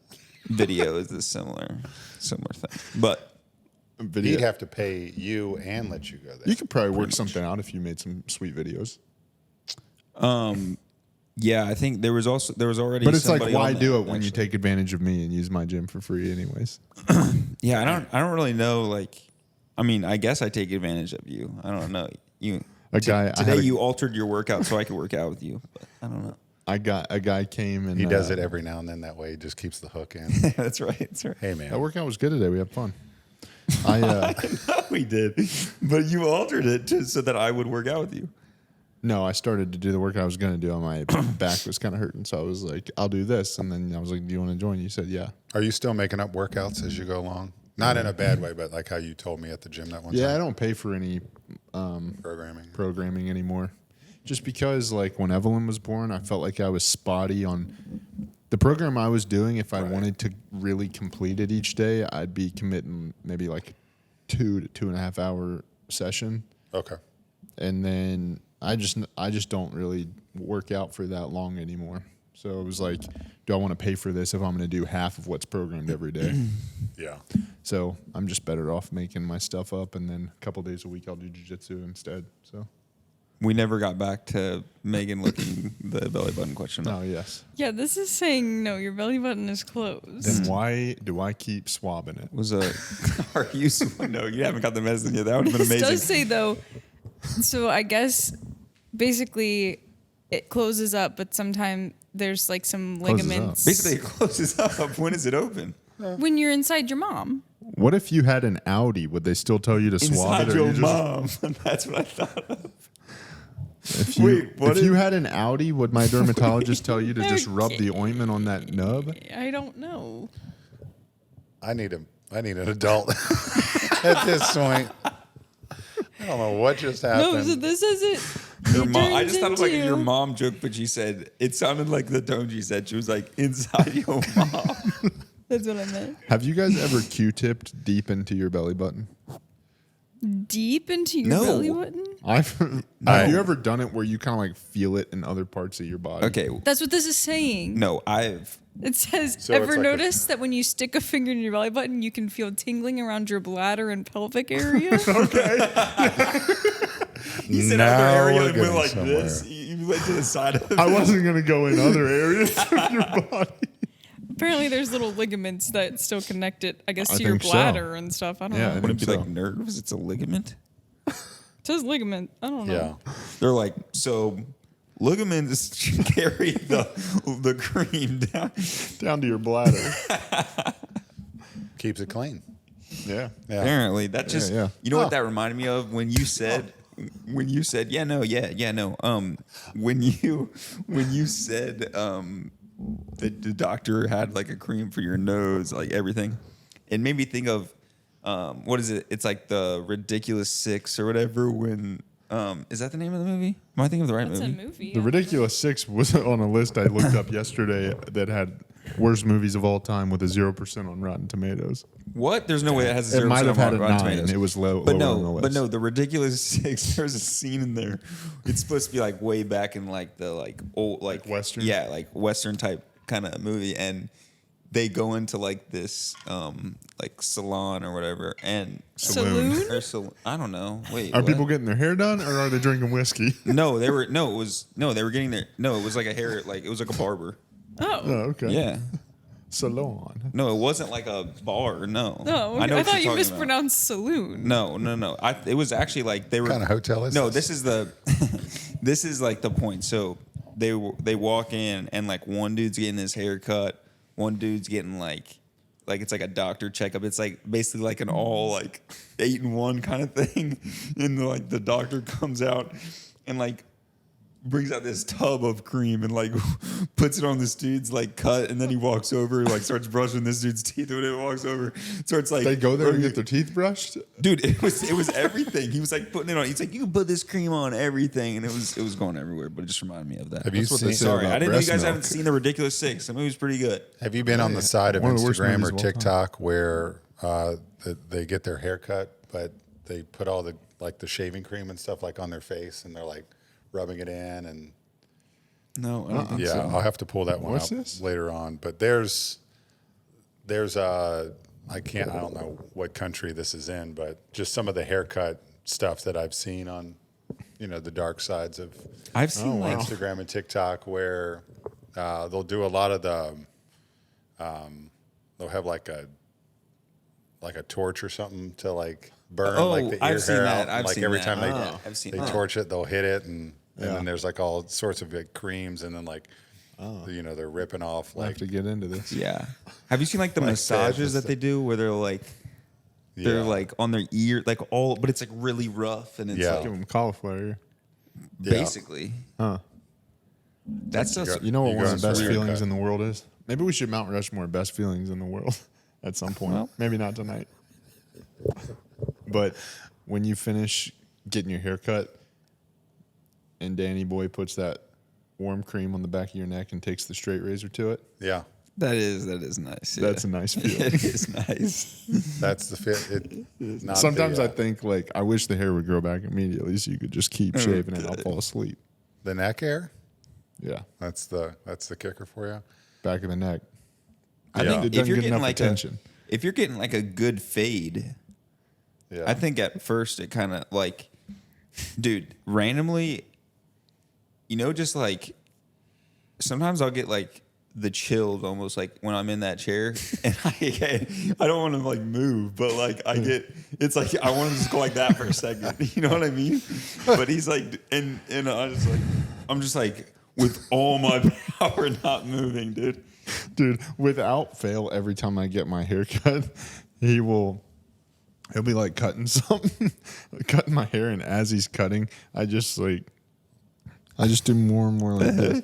video is a similar thing. But Video. He'd have to pay you and let you go there. You could probably work something out if you made some sweet videos. yeah, I think there was already. But it's like, somebody why on do that, it when you actually. take advantage of me and use my gym for free, anyways? Yeah, I don't really know. Like, I mean, I guess I take advantage of you. I don't know. Today you altered your workout so I could work out with you. But I don't know. A guy came and He does it every now and then. That way, he just keeps the hook in. That's right. Hey, man. That workout was good today. We had fun. We did, but you altered it just so that I would work out with you. No, I started to do the work I was going to do, and my back was kind of hurting. So I was like, I'll do this. And then I was like, do you want to join? You said, yeah. Are you still making up workouts as you go along? Not in a bad way, but like how you told me at the gym that one Yeah, I time. don't pay for any programming anymore. Just because, like, when Evelyn was born, I felt like I was spotty on the program I was doing. If I wanted to really complete it each day, I'd be committing maybe like 2 to 2.5 hour session. Okay. And then I just don't really work out for that long anymore. So it was like, do I want to pay for this if I'm going to do half of what's programmed every day? Yeah. So I'm just better off making my stuff up, and then a couple days a week I'll do jiu-jitsu instead. So We never got back to Megan looking the belly button question up. oh yes. Yeah, this is saying no, your belly button is closed. Then why do I keep swabbing it? Was a are you? No, you haven't got the message yet. That would have been This amazing. does say though, so I guess basically it closes up, but sometimes there's like some Closes ligaments. Basically, it closes up. When is it open? When you're inside your mom. What if you had an Audi? Would they still tell you to swab Inside it? Or your you just, mom. That's what I thought of. if you, Wait, what if you if- had an Audi, would my dermatologist tell you to just rub the ointment on that nub? I don't know. I need an adult at this point. I don't know what just happened. No, so this isn't. Your mom. I turns just thought it was like into- your mom joke, but she said it sounded like the tone she said. She was like inside your mom. That's what I meant. Have you guys ever Q-tipped deep into your belly button? Deep into your No. belly button? Have you ever done it where you kind of like feel it in other parts of your body? Okay, That's what this is saying. no, I've. It says, So ever it's like notice that when you stick a finger in your belly button, you can feel tingling around your bladder and pelvic area? He said Now other area we're and went getting like somewhere. this. You went to the side of it. I wasn't going to go in other areas of your body. Apparently, there's little ligaments that still connect it, I guess, I to your think so. bladder and stuff. I don't Yeah, know. I Wouldn't it be think like so. nerves? It's a ligament. It says ligament. I don't know. Yeah. They're like, so ligaments carry the cream down. Down to your bladder. Keeps it clean. Yeah. Yeah. Apparently, that just yeah. you know what that reminded me of when you said when you said when you said that the doctor had like a cream for your nose, like everything. It made me think of what is it? It's like the Ridiculous Six or whatever. When is that the name of the movie? Am I thinking of the right That's movie? a movie. The Ridiculous Six was on a list I looked up yesterday that had worst movies of all time with a 0% on Rotten Tomatoes. What? There's no way that has a 0% It might have had a Rotten 9. Tomatoes. It was low. But lower on the list. but no, the Ridiculous Six. There's a scene in there. It's supposed to be like way back in like the old like Western? Yeah, like Western type kind of movie, and they go into like this like salon or whatever, and Saloon? I don't know. Wait, Are what? people getting their hair done or are they drinking whiskey? No, they were they were getting their it was like a hair like it was like a barber. Oh. Oh, okay. Yeah. Salon. No, it wasn't like a bar. No. No, I know I what thought you're you talking about. mispronounced saloon. No. It was actually like they were. What kind of hotel is No, this? this is the. This is like the point. So they walk in and like one dude's getting his hair cut, one dude's getting like it's like a doctor checkup. It's like basically like an all like 8-in-1 kind of thing, and like the doctor comes out and like brings out this tub of cream and like puts it on this dude's like cut, and then he walks over, like starts brushing this dude's teeth when it walks over. Starts like They go there and get their teeth brushed. dude, it was everything. He was like putting it on. He's like, you can put this cream on everything, and it was going everywhere. But it just reminded me of that. Have you That's what they seen? say Sorry, about I didn't know you breast guys milk. haven't seen The Ridiculous Six. The movie's pretty good. Have you been on the side of One of the worst Instagram movies or of all time. TikTok where they get their hair cut, but they put all the like the shaving cream and stuff like on their face, and they're like rubbing it in, and No, I don't think yeah, so. I'll have to pull that one What's out this? later on. But there's I don't know what country this is in, but just some of the haircut stuff that I've seen on, the dark sides of I've seen like Instagram and TikTok where they'll do a lot of the, they'll have like a torch or something to like burn like the ear I've seen hair that. out. I've Like seen every that. time I've seen they that. torch it, they'll hit it, and Yeah. then there's like all sorts of like creams, and then like, they're ripping off I have like to get into this. Yeah. Have you seen like the Like massages that. that they do where they're like Yeah. like on their ear, like all, but it's like really rough and it's Yeah. like Give them cauliflower. Yeah. basically Huh. that's just got- You know what You one go of the in best for a feelings haircut. in the world is? Maybe we should Mount Rushmore best feelings in the world at some point. Well. Maybe not tonight. But when you finish getting your hair cut and Danny Boy puts that warm cream on the back of your neck and takes the straight razor to it, Yeah, that is nice. that's a nice feeling. It is nice. that's the fit. Not Sometimes the, I think like I wish the hair would grow back immediately so you could just keep shaving and I'll fall asleep. the neck hair. Yeah. That's the kicker for you. Back of the neck. I Yeah. think It if doesn't you're get getting enough like attention. if you're getting like a good fade, Yeah, I think at first it kind of like, dude, randomly, just like sometimes I'll get like the chills almost like when I'm in that chair and I don't want to like move, but like it's like I want to just go like that for a second. You know what I mean? But he's like, and I'm just like with all my power not moving, dude. Dude, without fail, every time I get my hair cut, he'll be like cutting something, cutting my hair, and as he's cutting, I just do more and more like this.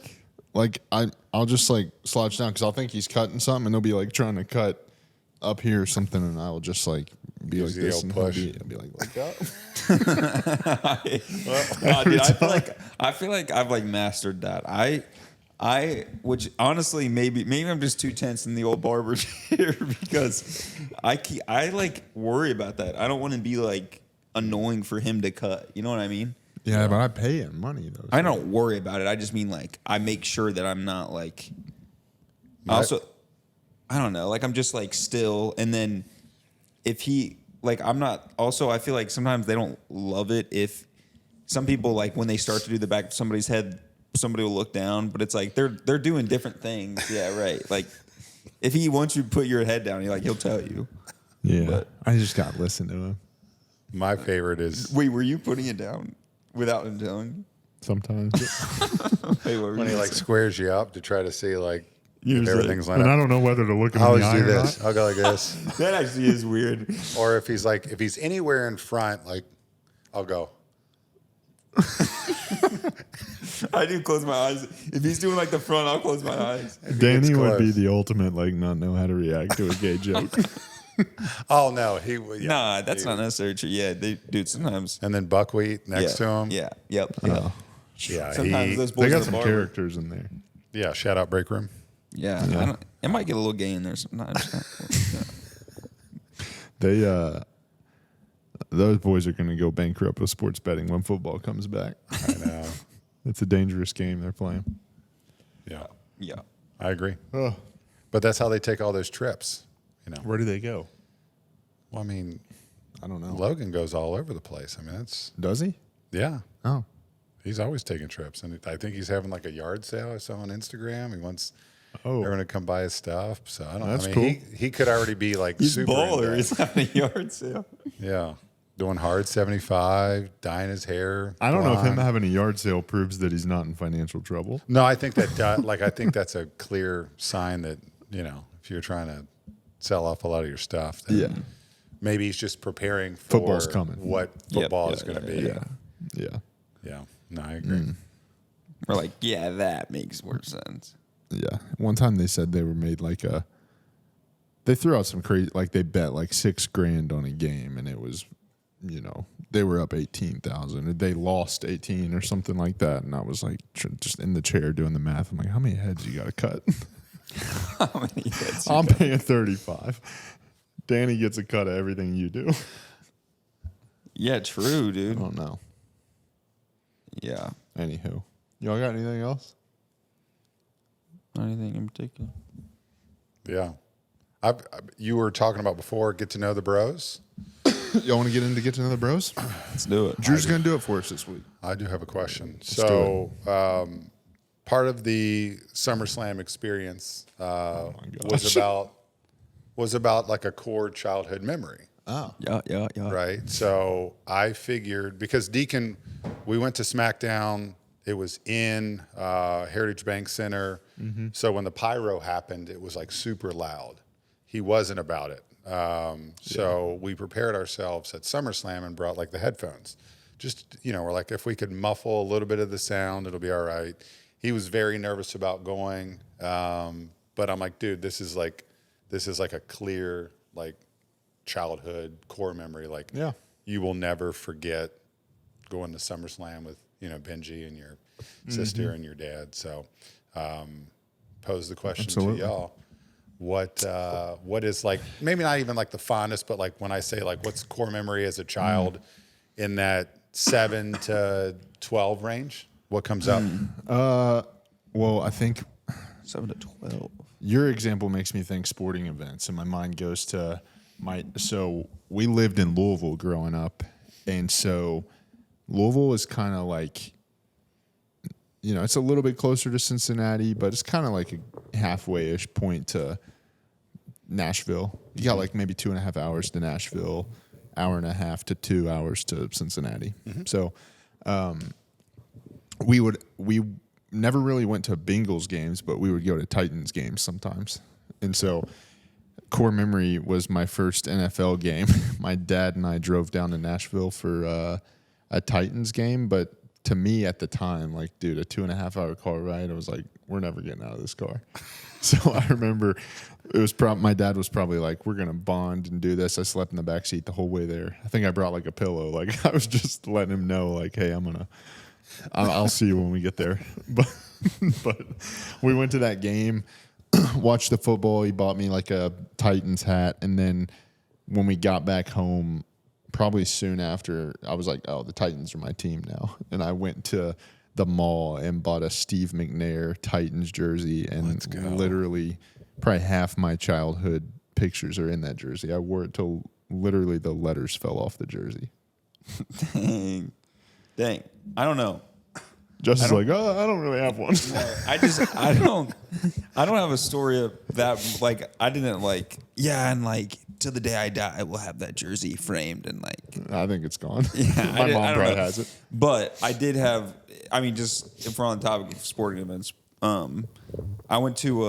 Like I'll just like slouch down because I'll think he's cutting something, and he'll be like trying to cut up here or something, and I'll just like be Gives like you the this, old and push. he'll be like that. Nah, dude, I feel like I've like mastered that. Which honestly maybe I'm just too tense in the old barber chair because I like worry about that. I don't want to be like annoying for him to cut. You know what I mean? Yeah, but I pay him money though. I don't worry about it. I just mean like I make sure that I'm not like. My- Also, I don't know. Like I'm just like still, and then if he like I'm not. Also, I feel like sometimes they don't love it if some people like when they start to do the back of somebody's head, somebody will look down, but it's like they're doing different things. Yeah, right. Like if he wants you to put your head down, he'll tell you. Yeah, But- I just got to listen to him my favorite is Wait, were you putting it down without him telling you? sometimes. Hey, what were when you he like saying? squares you up to try to see like You're if just everything's like, lined and I up. don't know whether to look him I in always the eye do or this. not. I'll go like this, That actually is weird. or if he's anywhere in front, like I'll go. I do close my eyes. If he's doing like the front, I'll close my eyes. Danny gets would be close. the ultimate like not know how to react to a gay joke. Oh no, he would. Yeah, Nah, that's he not would. necessarily true. Yeah, dude, sometimes. And then buckwheat next yeah, to him. Yeah, yep. Yeah. yeah. Sometimes those They boys got in the some barber- characters in there. Yeah. Shout out break room. Yeah, I don't, it might get a little gay in there sometimes. They those boys are going to go bankrupt with sports betting when football comes back. I know. It's a dangerous game they're playing. Yeah, Yeah. I agree. Oh, But that's how they take all those trips. where do they go? Well, I mean, I don't know. Logan goes all over the place. I mean, it's Does he? yeah. Oh, He's always taking trips, and I think he's having like a yard sale I saw on Instagram. He wants oh, everyone to come buy his stuff. So I don't. That's I mean, cool. he could already be like He's super baller. into He's it. having a yard sale. Yeah, doing hard 75, dyeing his hair. I don't know if him blonde. having a yard sale proves that he's not in financial trouble. No, I think that I think that's a clear sign that if you're trying to sell off a lot of your stuff, then Yeah. maybe he's just preparing for Football's coming. what Yep, football yeah, is going to yeah, be. Yeah. Yeah, no, I agree. We're like, yeah, that makes more sense. Yeah. One time they said they were made like they threw out some crazy, like they bet like $6,000 on a game, and it was, they were up 18,000. They lost 18 or something like that, and I was like, just in the chair doing the math. I'm like, how many heads you got to cut? How many heads? I'm paying 35. Danny gets a cut of everything you do. Yeah, true, I dude. don't know. Yeah. Anywho, y'all got anything else? Not anything in particular. Yeah. You were talking about before, get to know the bros. Y'all want to get to know the bros? Let's do it. Drew's going to do it for us this week. I do have a question. do Part of the SummerSlam experience gosh. was about like a core childhood memory, Oh. Yeah. right? So I figured, because Deacon, we went to SmackDown. It was in Heritage Bank Center. Mm-hmm. So when the pyro happened, it was like super loud. He wasn't about it. So we prepared ourselves at SummerSlam and brought like the headphones. Just, we're like, if we could muffle a little bit of the sound, it'll be all right. He was very nervous about going. But I'm like, dude, this is like a clear, like, childhood core memory. Like, Yeah. you will never forget going to SummerSlam with, Benji and your sister and your dad. So, pose the question Absolutely. to y'all. What is, like, maybe not even like the fondest, but like when I say like what's core memory as a child in that 7 to 12 range, what comes up? Well, I think 7 to 12. your example makes me think sporting events, and my mind goes to so we lived in Louisville growing up, and so Louisville is kind of like, it's a little bit closer to Cincinnati, but it's kind of like a halfway-ish point to Nashville. You got like maybe 2.5 hours to Nashville, 1.5 to 2 hours to Cincinnati. So we never really went to Bengals games, but we would go to Titans games sometimes. And so core memory was my first NFL game. My dad and I drove down to Nashville for a Titans game, but to me at the time, like, dude, a 2.5 hour car ride, I was like, we're never getting out of this car. So I remember it was my dad was probably like, we're going to bond and do this. I slept in the back seat the whole way there. I think I brought like a pillow. Like, I was just letting him know, like, hey, I'll see you when we get there. But we went to that game, watched the football. He bought me like a Titans hat. And then when we got back home, probably soon after, I was like, oh, the Titans are my team now. And I went to the mall and bought a Steve McNair Titans jersey. And literally probably half my childhood pictures are in that jersey. I wore it till literally the letters fell off the jersey. Dang. I don't know. Justin's like, oh, I don't really have one. I don't have a story of that. Like, I didn't like, and like to the day I die, I will have that jersey framed and like. I think it's gone. Yeah, My mom probably has it. But I did have. I mean, just if we're on the topic of sporting events, I went to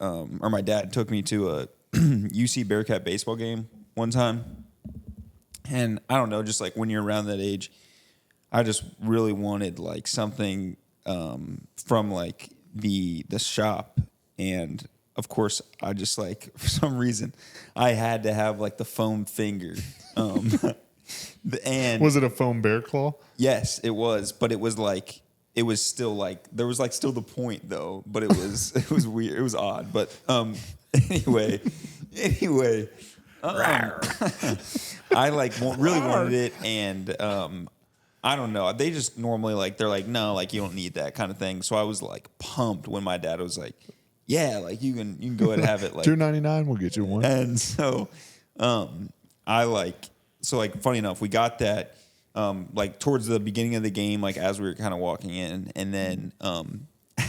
or my dad took me to a UC Bearcat baseball game one time, and I don't know, just like when you're around that age, I just really wanted like something from like the shop, and of course I just like for some reason I had to have like the foam finger. And Was it a foam bear claw? yes, it was, but it was still like there was like still the point though, but it was weird, it was odd, but anyway. I like really wanted it, and I don't know. They just normally like they're like, no, like you don't need that kind of thing. So I was like pumped when my dad was like, yeah, like you can go ahead and have it like $2.99, we'll get you one. and so funny enough, we got that like towards the beginning of the game, like as we were kind of walking in, and then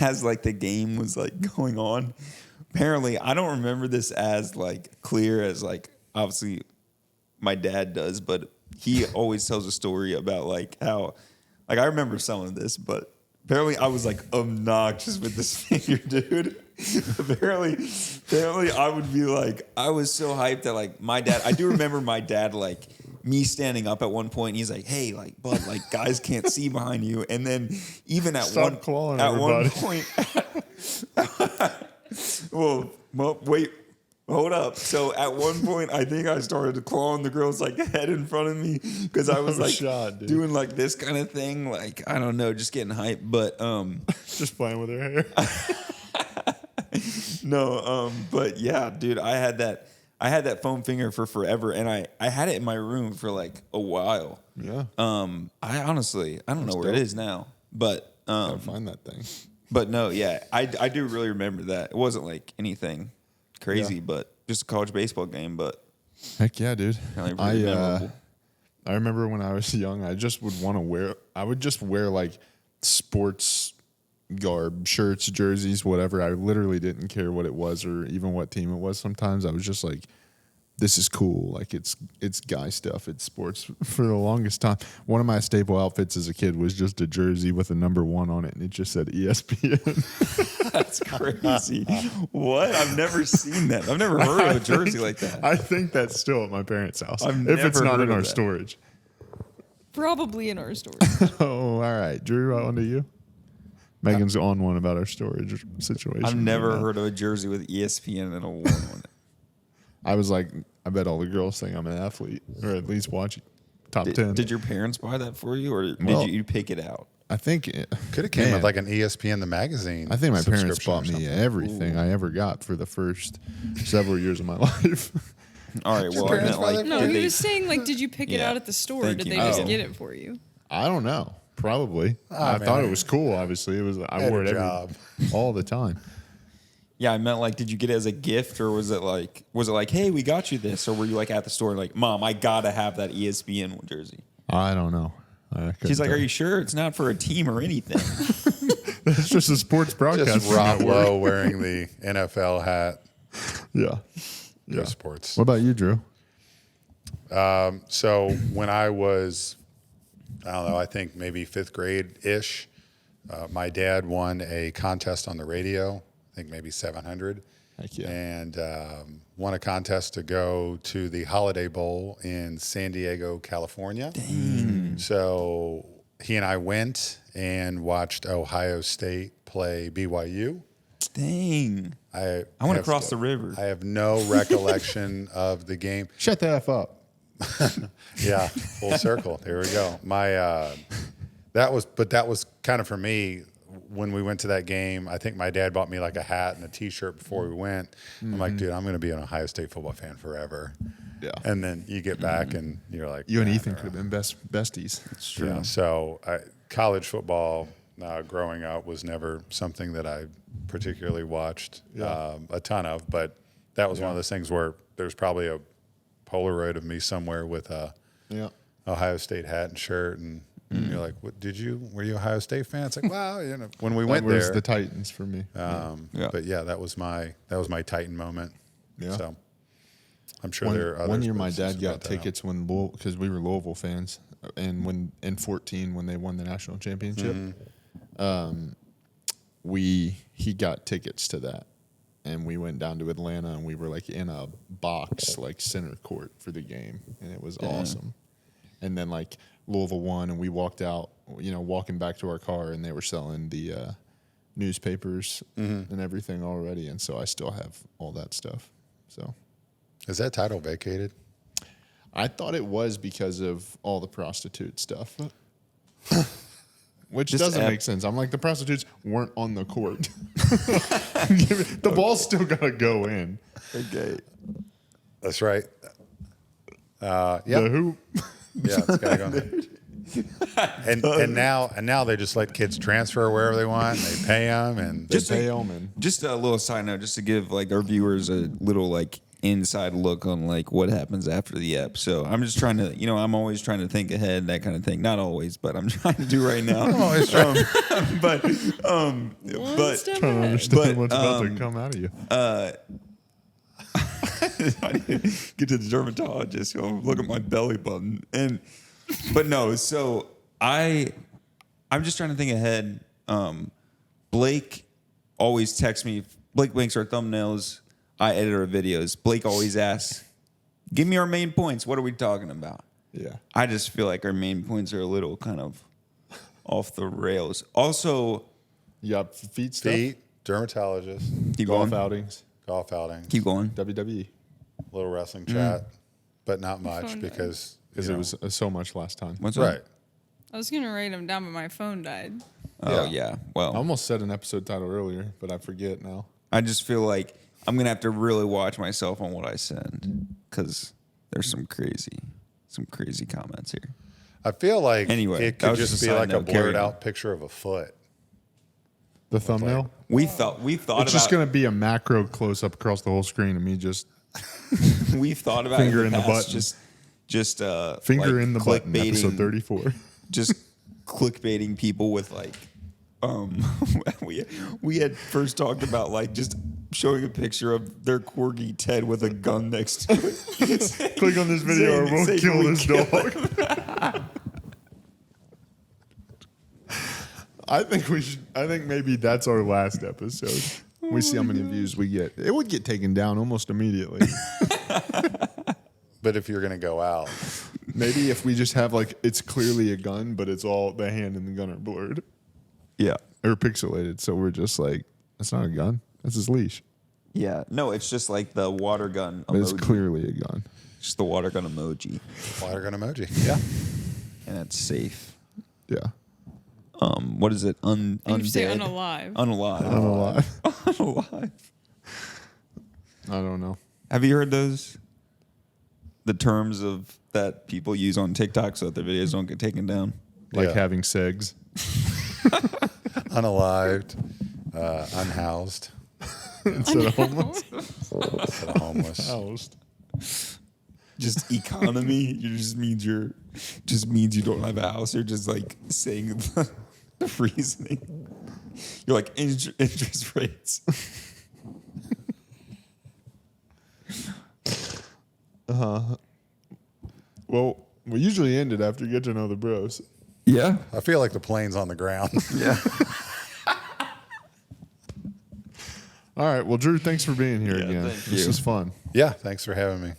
as like the game was like going on, apparently I don't remember this as like clear as like obviously my dad does, but he always tells a story about like how, like I remember some of this, but apparently I was like obnoxious with this finger, dude. apparently I would be like, I was so hyped that like my dad, I do remember my dad like me standing up at one point, and he's like, "Hey, like, bud, like, guys can't see behind you." And then even at Stop clawing one everybody. point, well, wait. Hold up. So at one point, I think I started clawing the girl's like head in front of me because I was like shot, dude. doing like this kind of thing. Like, I don't know, just getting hyped. But Just playing with her hair. no, but yeah, dude, I had that foam finger for forever, and I had it in my room for like a while. Yeah. I honestly, I don't know where it is now, but Gotta find that thing. but no, yeah, I do really remember that. It wasn't like anything crazy, but just a college baseball game. But Heck yeah, dude. Kinda really memorable. I remember when I was young, I just would want to wear. I would just wear like sports garb, shirts, jerseys, whatever. I literally didn't care what it was or even what team it was. Sometimes I was just like, "This is cool." Like it's guy stuff. It's sports. For the longest time, one of my staple outfits as a kid was just a jersey with a number 1 on it, and it just said ESPN. that's crazy. What? I've never seen that. I've never heard of a jersey like that. I think that's still at my parents' house. I've if it's never not heard in of our that. storage. Probably in our story. Oh, all right. Drew, on to you. Megan's on one about our storage situation. I've never right now. heard of a jersey with ESPN and a 1 on it. I was like, I bet all the girls think I'm an athlete, or at least watch top 10. Did your parents buy that for you, or Well- did you pick it out? I think Could have came with Man. like an ESPN the magazine. I think my parents subscription or bought me something. everything I ever got for the first several years of my life. All right, well, I parents meant buy like, that No, did he they- was saying like, did you pick it Yeah. out at the store? Or Thank did you. they just Oh. get it for you? I don't know. Probably. I man. thought it was cool. Obviously, it was. I Had wore a it job. all the time. yeah, I meant like, did you get it as a gift, or was it like, hey, we got you this, or were you like at the store like, Mom, I gotta have that ESPN jersey? I don't know. She's like, are you sure it's not for a team or anything? It's just a sports broadcast. Just Rob Lowe wearing the NFL hat. Yeah. No Yeah. sports. What about you, Drew? So when I was, I don't know, I think maybe 5th grade ish, my dad won a contest on the radio. I think maybe 700. Heck yeah. And won a contest to go to the Holiday Bowl in San Diego, California. So he and I went and watched Ohio State play BYU. Dang. I want to have- cross the river. I have no recollection of the game. Shut the F up. Yeah, full circle. There we go. That was kind of for me when we went to that game. I think my dad bought me like a hat and a T-shirt before we went. I'm like, dude, I'm going to be an Ohio State football fan forever. Yeah. And then you get back and you're like, You and "Nah, Ethan nah." could have been besties. It's true. Yeah. So college football growing up was never something that I particularly watched a ton of, but that was one of those things where there's probably a Polaroid of me somewhere with a Yeah. Ohio State hat and shirt, and you're like, "What were you Ohio State fan?" It's like, well, when we went That was there, the Titans for me. Yeah. but yeah, that was my Titan moment. Yeah. So I'm sure there are others. One year, but my it's dad just got about that tickets when because we were Louisville fans, and when in 14 when they won the national championship, he got tickets to that, and we went down to Atlanta, and we were like in a box like center court for the game, and it was awesome. And then like Louisville won, and we walked out, walking back to our car, and they were selling the newspapers and everything already, and so I still have all that stuff. So. Is that title vacated? I thought it was because of all the prostitute stuff. Which Just doesn't add- make sense. I'm like, the prostitutes weren't on the court. The ball's still got to go in. Okay. That's right. The Yep. hoop. Yeah, it's gotta go in there. And now they just let kids transfer wherever they want. And they pay them, and Just pay 'em and Just a little side note, just to give like our viewers a little like inside look on like what happens after the ep. So I'm just trying to, I'm always trying to think ahead, that kind of thing. Not always, but I'm trying to do right now. always trying. but One but step trying to ahead. understand But, what's about to come out of you. I need to get to the dermatologist. Look at my belly button. But no. So I'm just trying to think ahead. Blake always texts me. Blake makes our thumbnails. I edit our videos. Blake always asks, "Give me our main points. What are we talking about?" Yeah. I just feel like our main points are a little kind of off the rails. Also, You got feet stuff? Feet, dermatologist, keep Golf going. outings, golf outing, Keep going. WWE. little wrestling chat, but not much phone because Because it was so much last time. What's right. up? I was gonna write them down, but my phone died. Oh, Yeah. yeah. I Well, almost said an episode title earlier, but I forget now. I just feel like I'm going to have to really watch myself on what I send because there's some crazy comments here. I feel like Anyway, it that could was just just a be side like a note. Carry blurred on. out picture of a foot. The thumbnail? We thought It's about just going to be a macro close up across the whole screen of me just we've thought about Finger it in the past, button. just finger like in the button, clickbaiting- episode 34. just clickbaiting people with like we had first talked about like just showing a picture of their corgi Ted with a gun next to it. Click on this video or we'll Saying kill we this kill dog. I think maybe that's our last episode. We see how many views we get. It would get taken down almost immediately. But if you're going to go out, Maybe if we just have like it's clearly a gun, but it's all the hand and the gun are blurred Yeah. or pixelated. So we're just like, that's not a gun. That's his leash. Yeah. No, it's just like the water gun But it's emoji. clearly a gun. Just the water gun emoji. water gun emoji. Yeah. And it's safe. Yeah. What is it? And you say Undead? unalive. Unalive. I'm alive. Unalive. I don't know. Have you heard those? The terms of that people use on TikTok so that their videos don't get taken down. Like Yeah. having segs. Unalived, unhoused, Instead of homeless. instead of homeless. Housed. Just economy. It just means you don't have a house. You're just like saying the reasoning. You're like interest rates. Well, we usually end it after you get to know the bros. Yeah. I feel like the plane's on the ground. Yeah. All right. Well, Drew, thanks for being here Yeah, again. thank This you. is fun. Yeah. Thanks for having me.